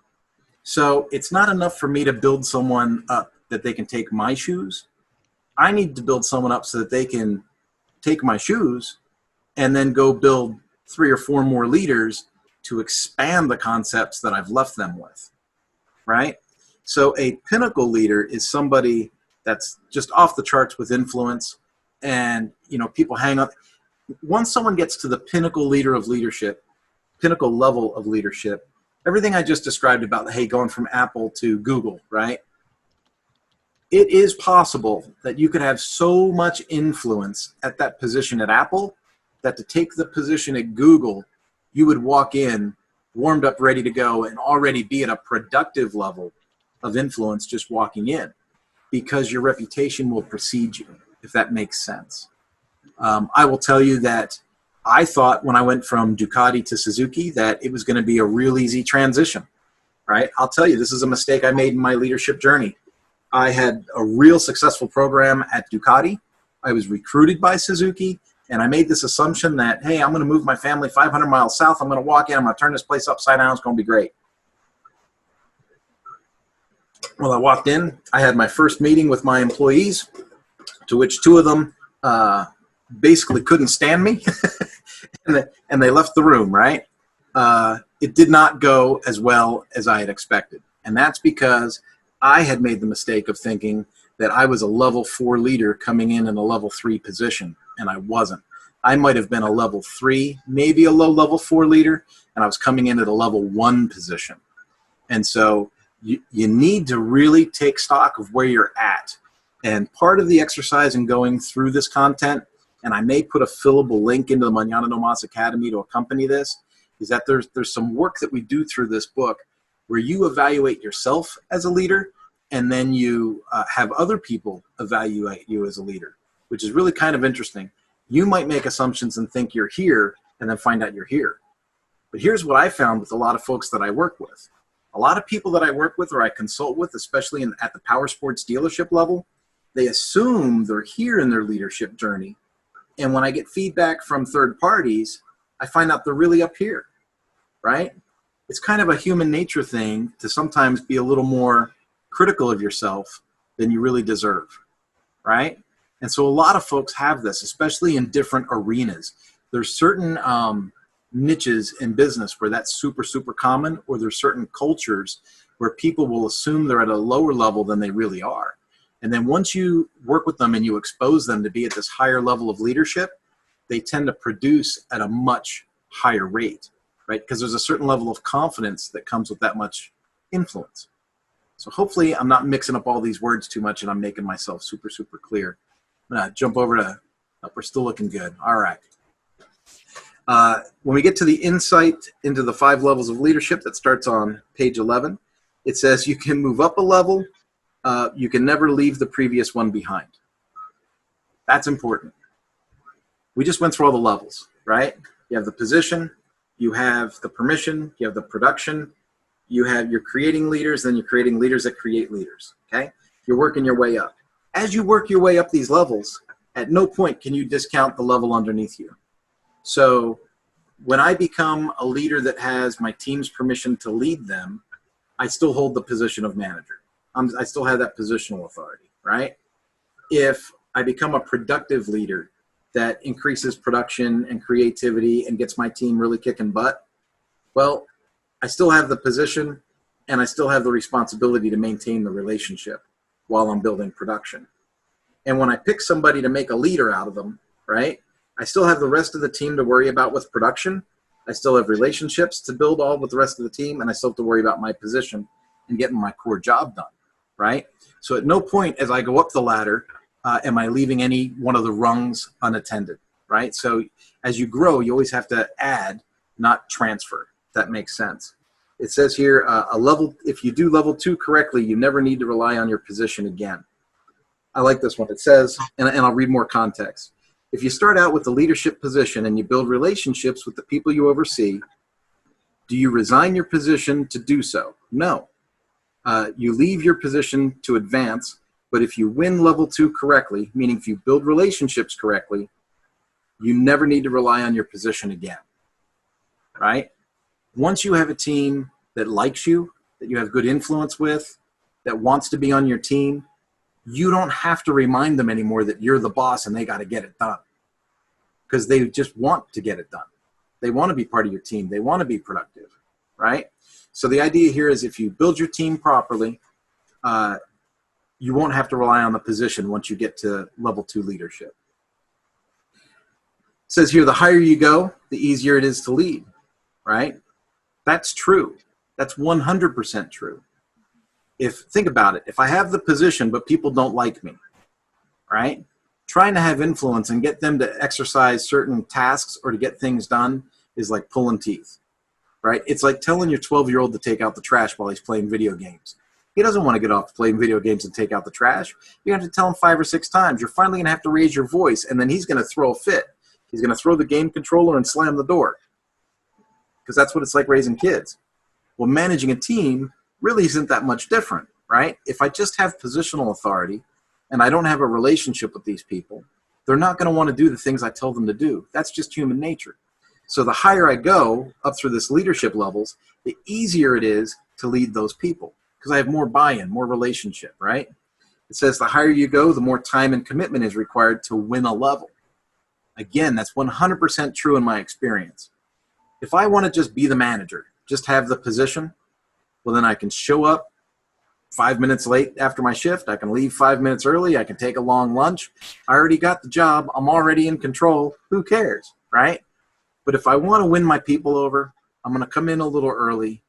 [SPEAKER 1] So it's not enough for me to build someone up that they can take my shoes. I need to build someone up so that they can take my shoes and then go build 3 or 4 more leaders to expand the concepts that I've left them with, right? So a pinnacle leader is somebody that's just off the charts with influence, and you know, people hang up. Once someone gets to the pinnacle level of leadership, everything I just described about, hey, going from Apple to Google, right? It is possible that you could have so much influence at that position at Apple that to take the position at Google, you would walk in warmed up, ready to go, and already be at a productive level of influence just walking in, because your reputation will precede you, if that makes sense. I will tell you that I thought when I went from Ducati to Suzuki that it was going to be a real easy transition, right? I'll tell you, this is a mistake I made in my leadership journey. I had a real successful program at Ducati. I was recruited by Suzuki, and I made this assumption that, hey, I'm going to move my family 500 miles south. I'm going to walk in. I'm going to turn this place upside down. It's going to be great. Well, I walked in. I had my first meeting with my employees, to which two of them basically couldn't stand me, and they left the room, right? It did not go as well as I had expected. And that's because I had made the mistake of thinking that I was a level 4 leader coming in a level 3 position, and I wasn't. I might have been a level 3, maybe a low level 4 leader, and I was coming in at a level 1 position. And so you need to really take stock of where you're at. And part of the exercise in going through this content, and I may put a fillable link into the Mañana No Mas Academy to accompany this, is that there's some work that we do through this book where you evaluate yourself as a leader, and then you have other people evaluate you as a leader, which is really kind of interesting. You might make assumptions and think you're here, and then find out you're here. But here's what I found with a lot of folks that I work with. A lot of people that I work with or I consult with, especially at the power sports dealership level, they assume they're here in their leadership journey. And when I get feedback from third parties, I find out they're really up here, right? It's kind of a human nature thing to sometimes be a little more critical of yourself than you really deserve, right? And so a lot of folks have this, especially in different arenas. There's certain niches in business where that's super, super common, or there's certain cultures where people will assume they're at a lower level than they really are. And then once you work with them and you expose them to be at this higher level of leadership, they tend to produce at a much higher rate, right? Because there's a certain level of confidence that comes with that much influence. So hopefully I'm not mixing up all these words too much and I'm making myself super, super clear. I'm going to jump over to, oh, we're still looking good. All right. When we get to the insight into the 5 levels of leadership that starts on page 11, it says you can move up a level. You can never leave the previous one behind. That's important. We just went through all the levels, right? You have the position, you have the permission, you have the production, you're creating leaders, then you're creating leaders that create leaders, okay? You're working your way up. As you work your way up these levels, at no point can you discount the level underneath you. So when I become a leader that has my team's permission to lead them, I still hold the position of manager. I still have that positional authority, right? If I become a productive leader that increases production and creativity and gets my team really kicking butt, well, I still have the position and I still have the responsibility to maintain the relationship while I'm building production. And when I pick somebody to make a leader out of them, right, I still have the rest of the team to worry about with production. I still have relationships to build all with the rest of the team, and I still have to worry about my position and getting my core job done, right? So at no point as I go up the ladder am I leaving any one of the rungs unattended, right? So as you grow, you always have to add, not transfer. If that makes sense. It says here, if you do level 2 correctly, you never need to rely on your position again. I like this one. It says, and I'll read more context. If you start out with the leadership position and you build relationships with the people you oversee, do you resign your position to do so? No. You leave your position to advance, but if you win level 2 correctly, meaning if you build relationships correctly, you never need to rely on your position again, right? Once you have a team that likes you, that you have good influence with, that wants to be on your team, you don't have to remind them anymore that you're the boss and they got to get it done, because they just want to get it done. They want to be part of your team. They want to be productive, right? So the idea here is if you build your team properly, you won't have to rely on the position once you get to level 2 leadership. It says here, the higher you go, the easier it is to lead, right? That's true. That's 100% true. Think about it, if I have the position but people don't like me, right? Trying to have influence and get them to exercise certain tasks or to get things done is like pulling teeth, right? It's like telling your 12-year-old to take out the trash while he's playing video games. He doesn't want to get off playing video games and take out the trash. You have to tell him 5 or 6 times. You're finally going to have to raise your voice, and then he's going to throw a fit. He's going to throw the game controller and slam the door, because that's what it's like raising kids. Well, managing a team really isn't that much different, right? If I just have positional authority and I don't have a relationship with these people, they're not going to want to do the things I tell them to do. That's just human nature. So the higher I go up through this leadership levels, the easier it is to lead those people because I have more buy-in, more relationship, right? It says the higher you go, the more time and commitment is required to win a level. Again, that's 100% true in my experience. If I want to just be the manager, just have the position, well, then I can show up 5 minutes late after my shift. I can leave 5 minutes early. I can take a long lunch. I already got the job. I'm already in control. Who cares, right? But if I want to win my people over, I'm going to come in a little early.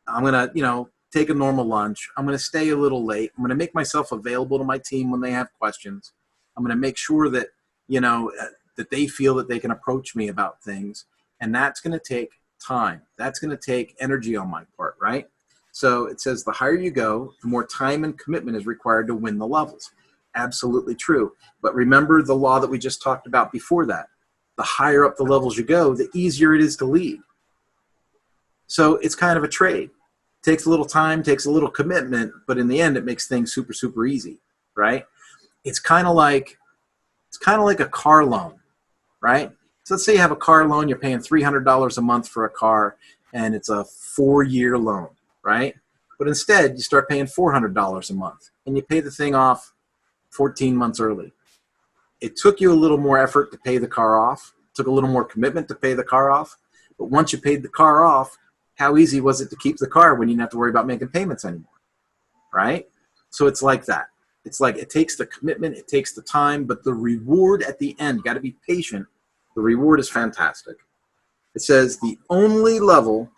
[SPEAKER 1] I'm going to, take a normal lunch. I'm going to stay a little late. I'm going to make myself available to my team when they have questions. I'm going to make sure that, that they feel that they can approach me about things. And that's going to take time. That's going to take energy on my part, right? So it says the higher you go, the more time and commitment is required to win the levels. Absolutely true. But remember the law that we just talked about before that. The higher up the levels you go, the easier it is to lead. So it's kind of a trade. Takes a little time, takes a little commitment, but in the end, it makes things super, super easy, right? It's kind of like a car loan, right? So let's say you have a car loan, you're paying $300 a month for a car, and it's a 4-year loan, right? But instead, you start paying $400 a month, and you pay the thing off 14 months early. It took you a little more effort to pay the car off, took a little more commitment to pay the car off, but once you paid the car off, how easy was it to keep the car when you didn't have to worry about making payments anymore, right? So it's like that. It's like it takes the commitment, it takes the time, but the reward at the end, got to be patient. The reward is fantastic. It says the only level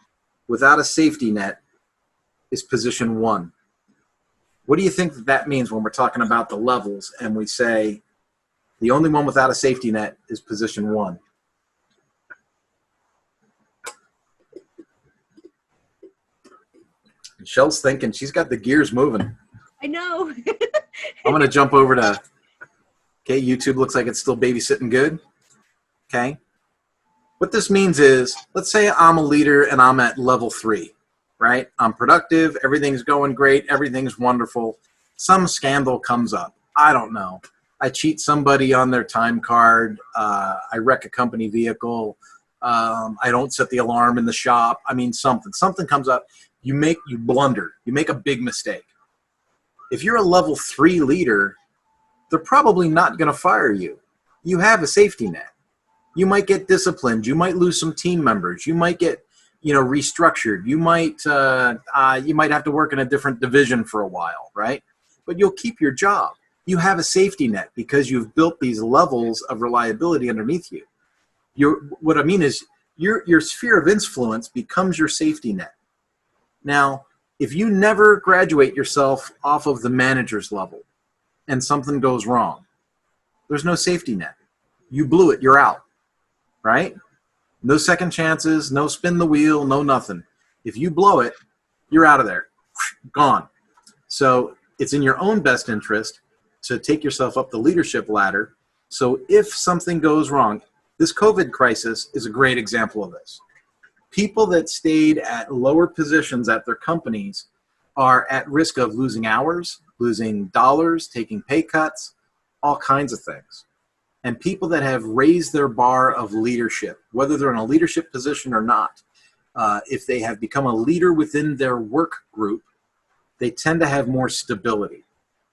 [SPEAKER 1] without a safety net is position 1. What do you think that means when we're talking about the levels and we say the only one without a safety net is position 1? Michelle's thinking. She's got the gears moving.
[SPEAKER 2] I know.
[SPEAKER 1] I'm going to jump over to, okay, YouTube looks like it's still babysitting good. Okay. What this means is, let's say I'm a leader and I'm at level 3, right? I'm productive. Everything's going great. Everything's wonderful. Some scandal comes up. I don't know. I cheat somebody on their time card. I wreck a company vehicle. I don't set the alarm in the shop. I mean, something comes up. You blunder. You make a big mistake. If you're a level 3 leader, they're probably not going to fire you. You have a safety net. You might get disciplined. You might lose some team members. You might get, restructured. You might have to work in a different division for a while, right? But you'll keep your job. You have a safety net because you've built these levels of reliability underneath you. What I mean is your sphere of influence becomes your safety net. Now, if you never graduate yourself off of the manager's level and something goes wrong, there's no safety net. You blew it. You're out, right? No second chances, no spin the wheel, no nothing. If you blow it, you're out of there, gone. So it's in your own best interest to take yourself up the leadership ladder. So if something goes wrong, this COVID crisis is a great example of this. People that stayed at lower positions at their companies are at risk of losing hours, losing dollars, taking pay cuts, all kinds of things. And people that have raised their bar of leadership, whether they're in a leadership position or not, if they have become a leader within their work group, they tend to have more stability,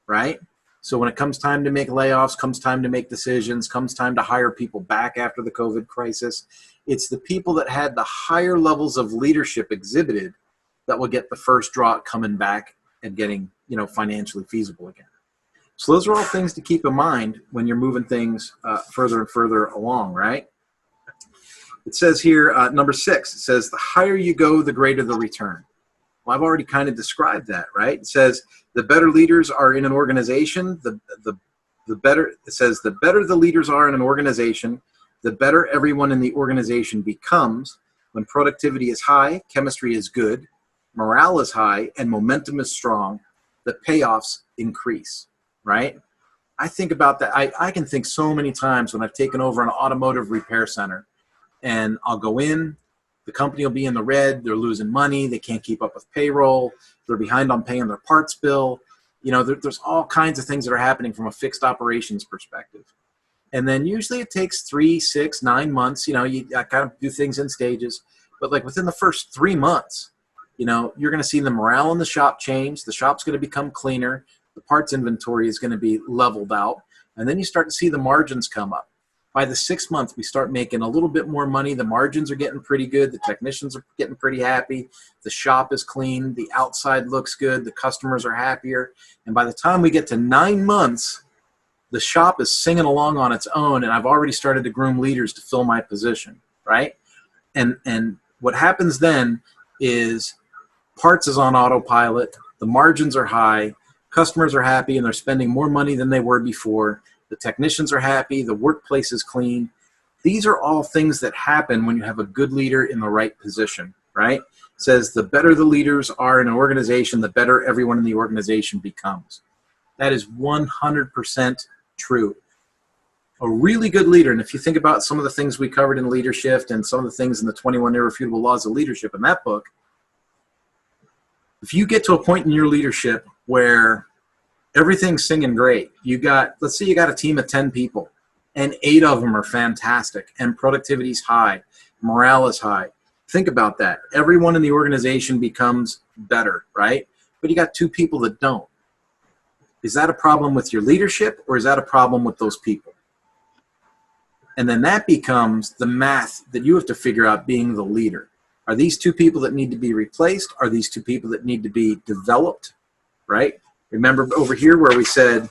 [SPEAKER 1] right? So when it comes time to make layoffs, comes time to make decisions, comes time to hire people back after the COVID crisis, it's the people that had the higher levels of leadership exhibited that will get the first draw at coming back and getting, financially feasible again. So those are all things to keep in mind when you're moving things further and further along, right? It says here, number 6, it says the higher you go, the greater the return. Well, I've already kind of described that, right? It says the better leaders are in an organization, the better, it says the better the leaders are in an organization, the better everyone in the organization becomes. When productivity is high, chemistry is good, morale is high, and momentum is strong, the payoffs increase, right? I think about that. I can think so many times when I've taken over an automotive repair center, and I'll go in, the company will be in the red, they're losing money, they can't keep up with payroll, they're behind on paying their parts bill. You know, there's all kinds of things that are happening from a fixed operations perspective. And then usually it takes 3, 6, 9 months. You know, I kind of do things in stages. But like within the first 3 months, you know, you're going to see the morale in the shop change. The shop's going to become cleaner. The parts inventory is going to be leveled out. And then you start to see the margins come up. By the 6th month, we start making a little bit more money. The margins are getting pretty good. The technicians are getting pretty happy. The shop is clean. The outside looks good. The customers are happier. And by the time we get to 9 months, the shop is singing along on its own, and I've already started to groom leaders to fill my position, right? And what happens then is parts is on autopilot, the margins are high, customers are happy, and they're spending more money than they were before. The technicians are happy, the workplace is clean. These are all things that happen when you have a good leader in the right position, right? It says the better the leaders are in an organization, the better everyone in the organization becomes. That is 100% true. A really good leader, and if you think about some of the things we covered in leadership and some of the things in the 21 Irrefutable Laws of Leadership in that book, if you get to a point in your leadership where everything's singing great, let's say you got a team of 10 people, and 8 of them are fantastic, and productivity's high, morale is high. Think about that. Everyone in the organization becomes better, right? But you got 2 people that don't. Is that a problem with your leadership, or is that a problem with those people? And then that becomes the math that you have to figure out being the leader. Are these 2 people that need to be replaced? Are these 2 people that need to be developed, right? Remember over here where we said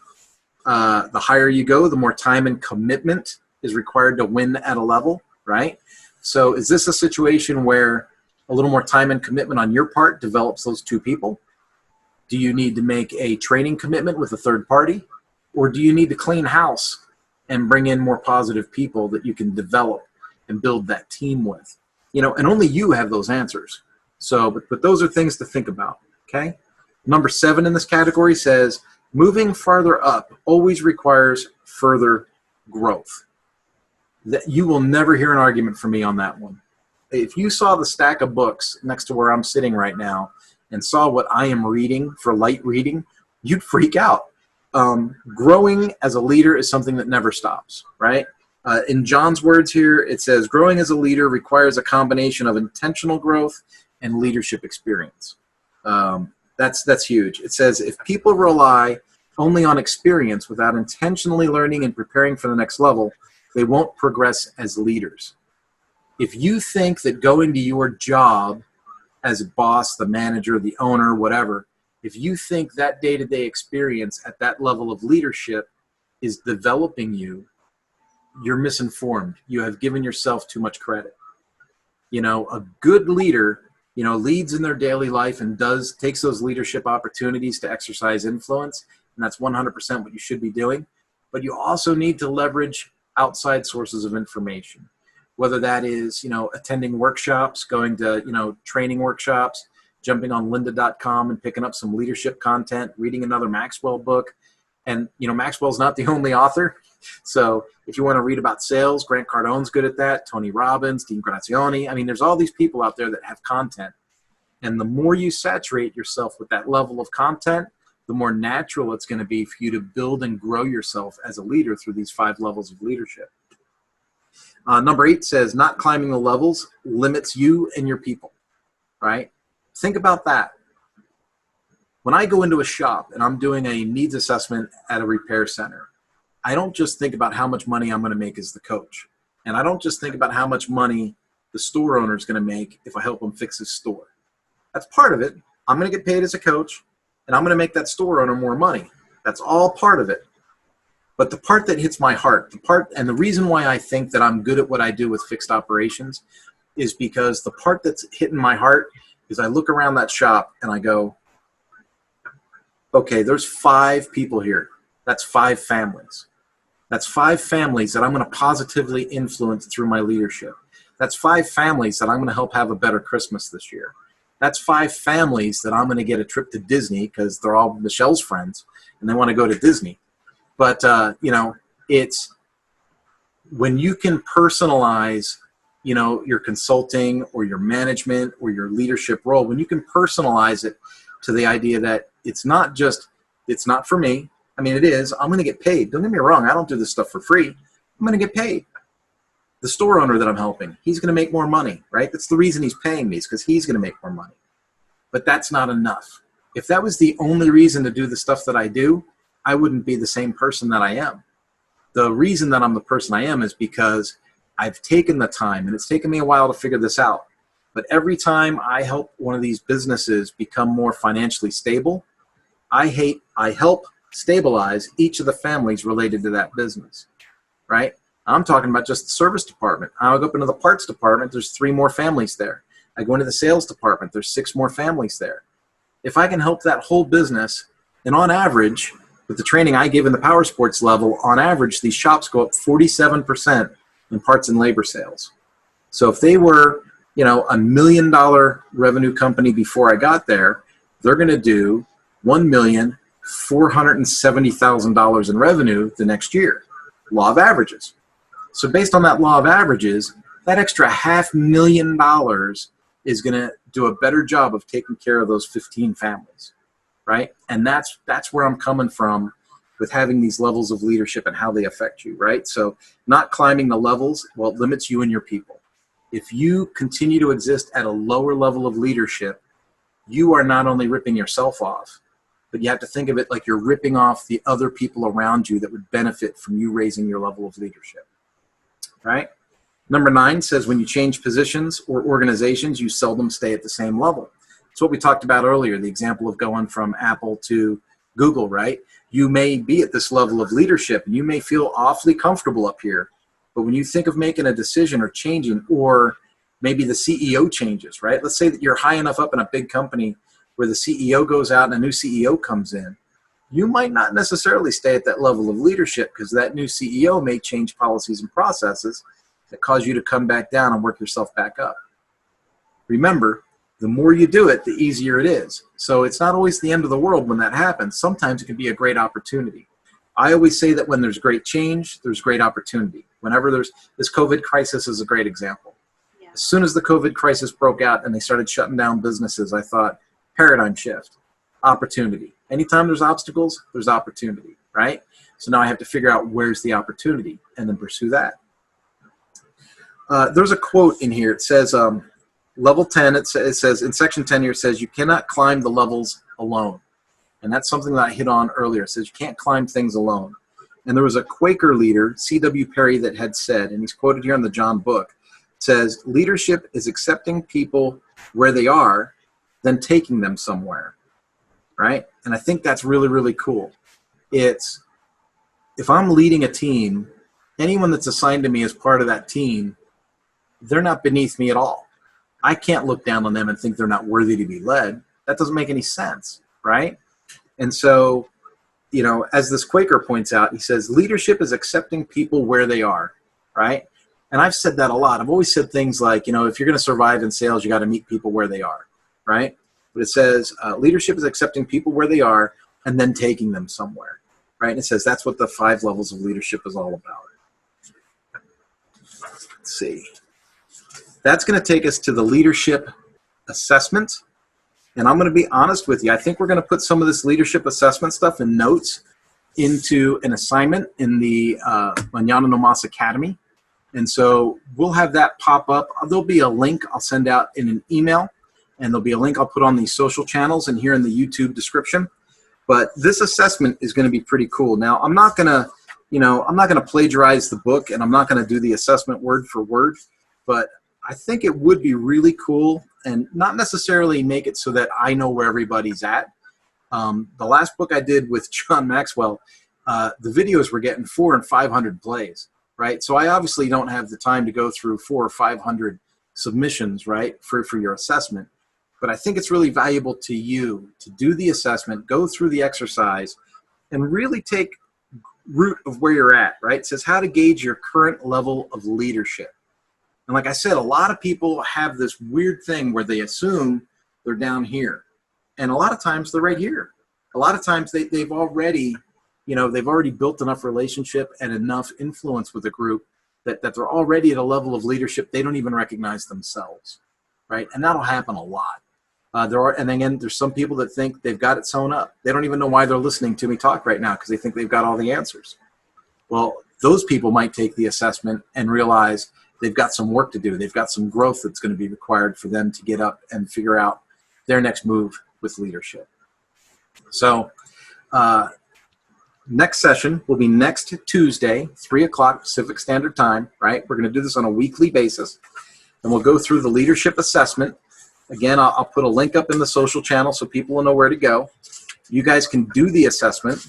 [SPEAKER 1] the higher you go, the more time and commitment is required to win at a level, right? So is this a situation where a little more time and commitment on your part develops those 2 people? Do you need to make a training commitment with a third party? Or do you need to clean house and bring in more positive people that you can develop and build that team with? You know, and only you have those answers. So, but those are things to think about, okay? Number 7 in this category says, moving farther up always requires further growth. That you will never hear an argument from me on that one. If you saw the stack of books next to where I'm sitting right now and saw what I am reading for light reading, you'd freak out. Growing as a leader is something that never stops, right? In John's words here, it says, growing as a leader requires a combination of intentional growth and leadership experience. That's huge. It says, if people rely only on experience without intentionally learning and preparing for the next level, they won't progress as leaders. If you think that going to your job as a boss, the manager, the owner, whatever, if you think that day-to-day experience at that level of leadership is developing you, you're misinformed. You have given yourself too much credit. You know, a good leader, you know, leads in their daily life and takes those leadership opportunities to exercise influence, and that's 100% what you should be doing. But you also need to leverage outside sources of information, whether that is, you know, attending workshops, going to, you know, training workshops, jumping on lynda.com and picking up some leadership content, reading another Maxwell book. And, you know, Maxwell's not the only author. So if you want to read about sales, Grant Cardone's good at that, Tony Robbins, Dean Grazioni. I mean, there's all these people out there that have content. And the more you saturate yourself with that level of content, the more natural it's going to be for you to build and grow yourself as a leader through these 5 levels of leadership. Number 8 says, not climbing the levels limits you and your people, right? Think about that. When I go into a shop and I'm doing a needs assessment at a repair center, I don't just think about how much money I'm going to make as the coach. And I don't just think about how much money the store owner is going to make if I help him fix his store. That's part of it. I'm going to get paid as a coach, and I'm going to make that store owner more money. That's all part of it. But the part that hits my heart, and the reason why I think that I'm good at what I do with fixed operations is because the part that's hitting my heart is I look around that shop and I go, okay, there's 5 people here. That's 5 families. That's 5 families that I'm going to positively influence through my leadership. That's 5 families that I'm going to help have a better Christmas this year. That's 5 families that I'm going to get a trip to Disney because they're all Michelle's friends and they want to go to Disney. But, you know, it's when you can personalize, you know, your consulting or your management or your leadership role, when you can personalize it to the idea that it's not just, it's not for me. I mean, it is. I'm going to get paid. Don't get me wrong. I don't do this stuff for free. I'm going to get paid. The store owner that I'm helping, he's going to make more money, right? That's the reason he's paying me, is because he's going to make more money. But that's not enough. If that was the only reason to do the stuff that I do, I wouldn't be the same person that I am. The reason that I'm the person I am is because I've taken the time, and it's taken me a while to figure this out. But every time I help one of these businesses become more financially stable, I help stabilize each of the families related to that business, right? I'm talking about just the service department. I go up into the parts department, there's 3 more families there. I go into the sales department, there's 6 more families there. If I can help that whole business, and on average, with the training I give in the power sports level, on average, these shops go up 47% in parts and labor sales. So if they were, you know, $1 million revenue company before I got there, they're going to do $1,470,000 in revenue the next year. Law of averages. So based on that law of averages, that extra $500,000 is going to do a better job of taking care of those 15 families, right? And that's where I'm coming from with having these levels of leadership and how they affect you, right? So not climbing the levels, well, it limits you and your people. If you continue to exist at a lower level of leadership, you are not only ripping yourself off, but you have to think of it like you're ripping off the other people around you that would benefit from you raising your level of leadership, right? Number 9 says when you change positions or organizations, you seldom stay at the same level. It's what we talked about earlier, the example of going from Apple to Google, right? You may be at this level of leadership and you may feel awfully comfortable up here, but when you think of making a decision or changing, or maybe the CEO changes, right? Let's say that you're high enough up in a big company where the CEO goes out and a new CEO comes in. You might not necessarily stay at that level of leadership because that new CEO may change policies and processes that cause you to come back down and work yourself back up. Remember, the more you do it, the easier it is. So it's not always the end of the world when that happens. Sometimes it can be a great opportunity. I always say that when there's great change, there's great opportunity. Whenever there's this COVID crisis is a great example. Yeah. As soon as the COVID crisis broke out and they started shutting down businesses, I thought, paradigm shift, opportunity. Anytime there's obstacles, there's opportunity, right? So now I have to figure out where's the opportunity and then pursue that. There's a quote in here. It says, level 10, it says in section 10 here, it says, you cannot climb the levels alone. And that's something that I hit on earlier. It says you can't climb things alone. And there was a Quaker leader, C.W. Perry, that had said, and he's quoted here in the John book, says, leadership is accepting people where they are, then taking them somewhere, right? And I think that's really, really cool. It's, if I'm leading a team, anyone that's assigned to me as part of that team, they're not beneath me at all. I can't look down on them and think they're not worthy to be led. That doesn't make any sense, right? And so, you know, as this Quaker points out, he says, leadership is accepting people where they are, right? And I've said that a lot. I've always said things like, you know, if you're going to survive in sales, you got to meet people where they are, right? But it says leadership is accepting people where they are and then taking them somewhere, right? And it says that's what the 5 levels of leadership is all about. Let's see. That's going to take us to the leadership assessment. And I'm going to be honest with you. I think we're going to put some of this leadership assessment stuff in notes into an assignment in the Mañana No Mas Academy. And so we'll have that pop up. There'll be a link I'll send out in an email. And there'll be a link I'll put on these social channels and here in the YouTube description. But this assessment is going to be pretty cool. Now, I'm not going to, you know, I'm not going to plagiarize the book and I'm not going to do the assessment word for word. But I think it would be really cool and not necessarily make it so that I know where everybody's at. The last book I did with John Maxwell, the videos were getting 400 and 500 plays, right? So I obviously don't have the time to go through 400 or 500 submissions, right, for your assessment. but I think it's really valuable to you to do the assessment, go through the exercise, and really take root of where you're at, right? It says how to gauge your current level of leadership. And like I said, a lot of people have this weird thing where they assume they're down here. And a lot of times they're right here. A lot of times they've already, they've already built enough relationship and enough influence with a group that they're already at a level of leadership they don't even recognize themselves, right? And that'll happen a lot. And again, there's some people that think they've got it sewn up. They don't even know why they're listening to me talk right now because they think they've got all the answers. Well, those people might take the assessment and realize they've got some work to do. They've got some growth that's going to be required for them to get up and figure out their next move with leadership. So next session will be next Tuesday, 3 o'clock Pacific Standard Time, right? We're going to do this on a weekly basis, and we'll go through the leadership assessment. Again, I'll put a link up in the social channel so people will know where to go. You guys can do the assessment,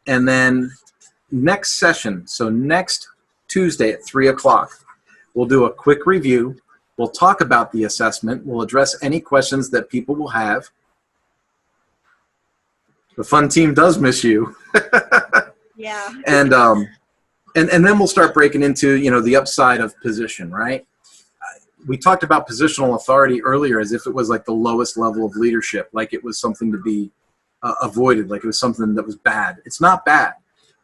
[SPEAKER 1] and then next session, so next Tuesday at 3 o'clock, we'll do a quick review. We'll talk about the assessment. We'll address any questions that people will have. The fun team does miss you.
[SPEAKER 2] Yeah.
[SPEAKER 1] And then we'll start breaking into, the upside of position, right? We talked about positional authority earlier as if it was like the lowest level of leadership, like it was something to be avoided, like it was something that was bad. It's not bad.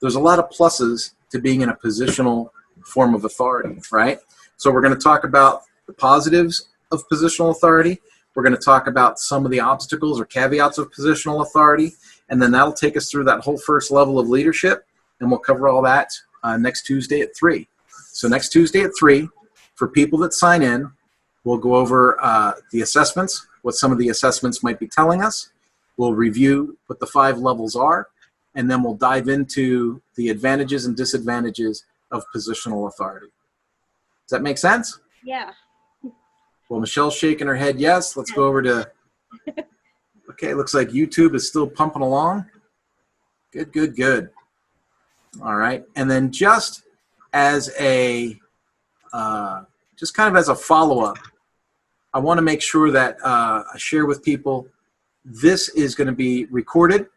[SPEAKER 1] There's a lot of pluses to being in a positional form of authority, right? So we're going to talk about the positives of positional authority. We're going to talk about some of the obstacles or caveats of positional authority, and then that'll take us through that whole first level of leadership, and we'll cover all that next Tuesday at 3. So next Tuesday at 3, for people that sign in, we'll go over the assessments, what some of the assessments might be telling us. We'll review what the 5 levels are, and then we'll dive into the advantages and disadvantages of positional authority. Does that make sense?
[SPEAKER 2] Yeah.
[SPEAKER 1] Well, Michelle's shaking her head yes. Let's go over to, okay, looks like YouTube is still pumping along. Good, good, good. All right. And then just as a, just kind of as a follow-up, I want to make sure that I share with people, this is going to be recorded,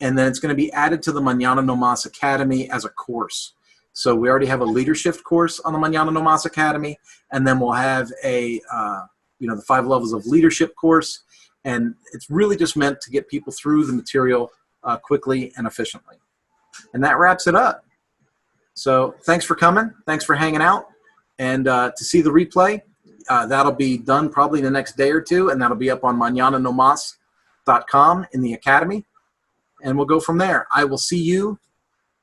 [SPEAKER 1] and then it's going to be added to the Mañana No Mas Academy as a course. So we already have a leadership course on the Mañana No Mas Academy, and then we'll have a, the 5 levels of leadership course, and it's really just meant to get people through the material quickly and efficiently. And that wraps it up. So thanks for coming. Thanks for hanging out. And to see the replay, that'll be done probably the next day or two, and that'll be up on mañananomas.com in the Academy. And we'll go from there. I will see you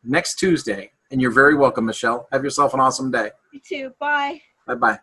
[SPEAKER 1] next Tuesday. And you're very welcome, Michelle. Have yourself an awesome day.
[SPEAKER 2] You too. Bye.
[SPEAKER 1] Bye-bye.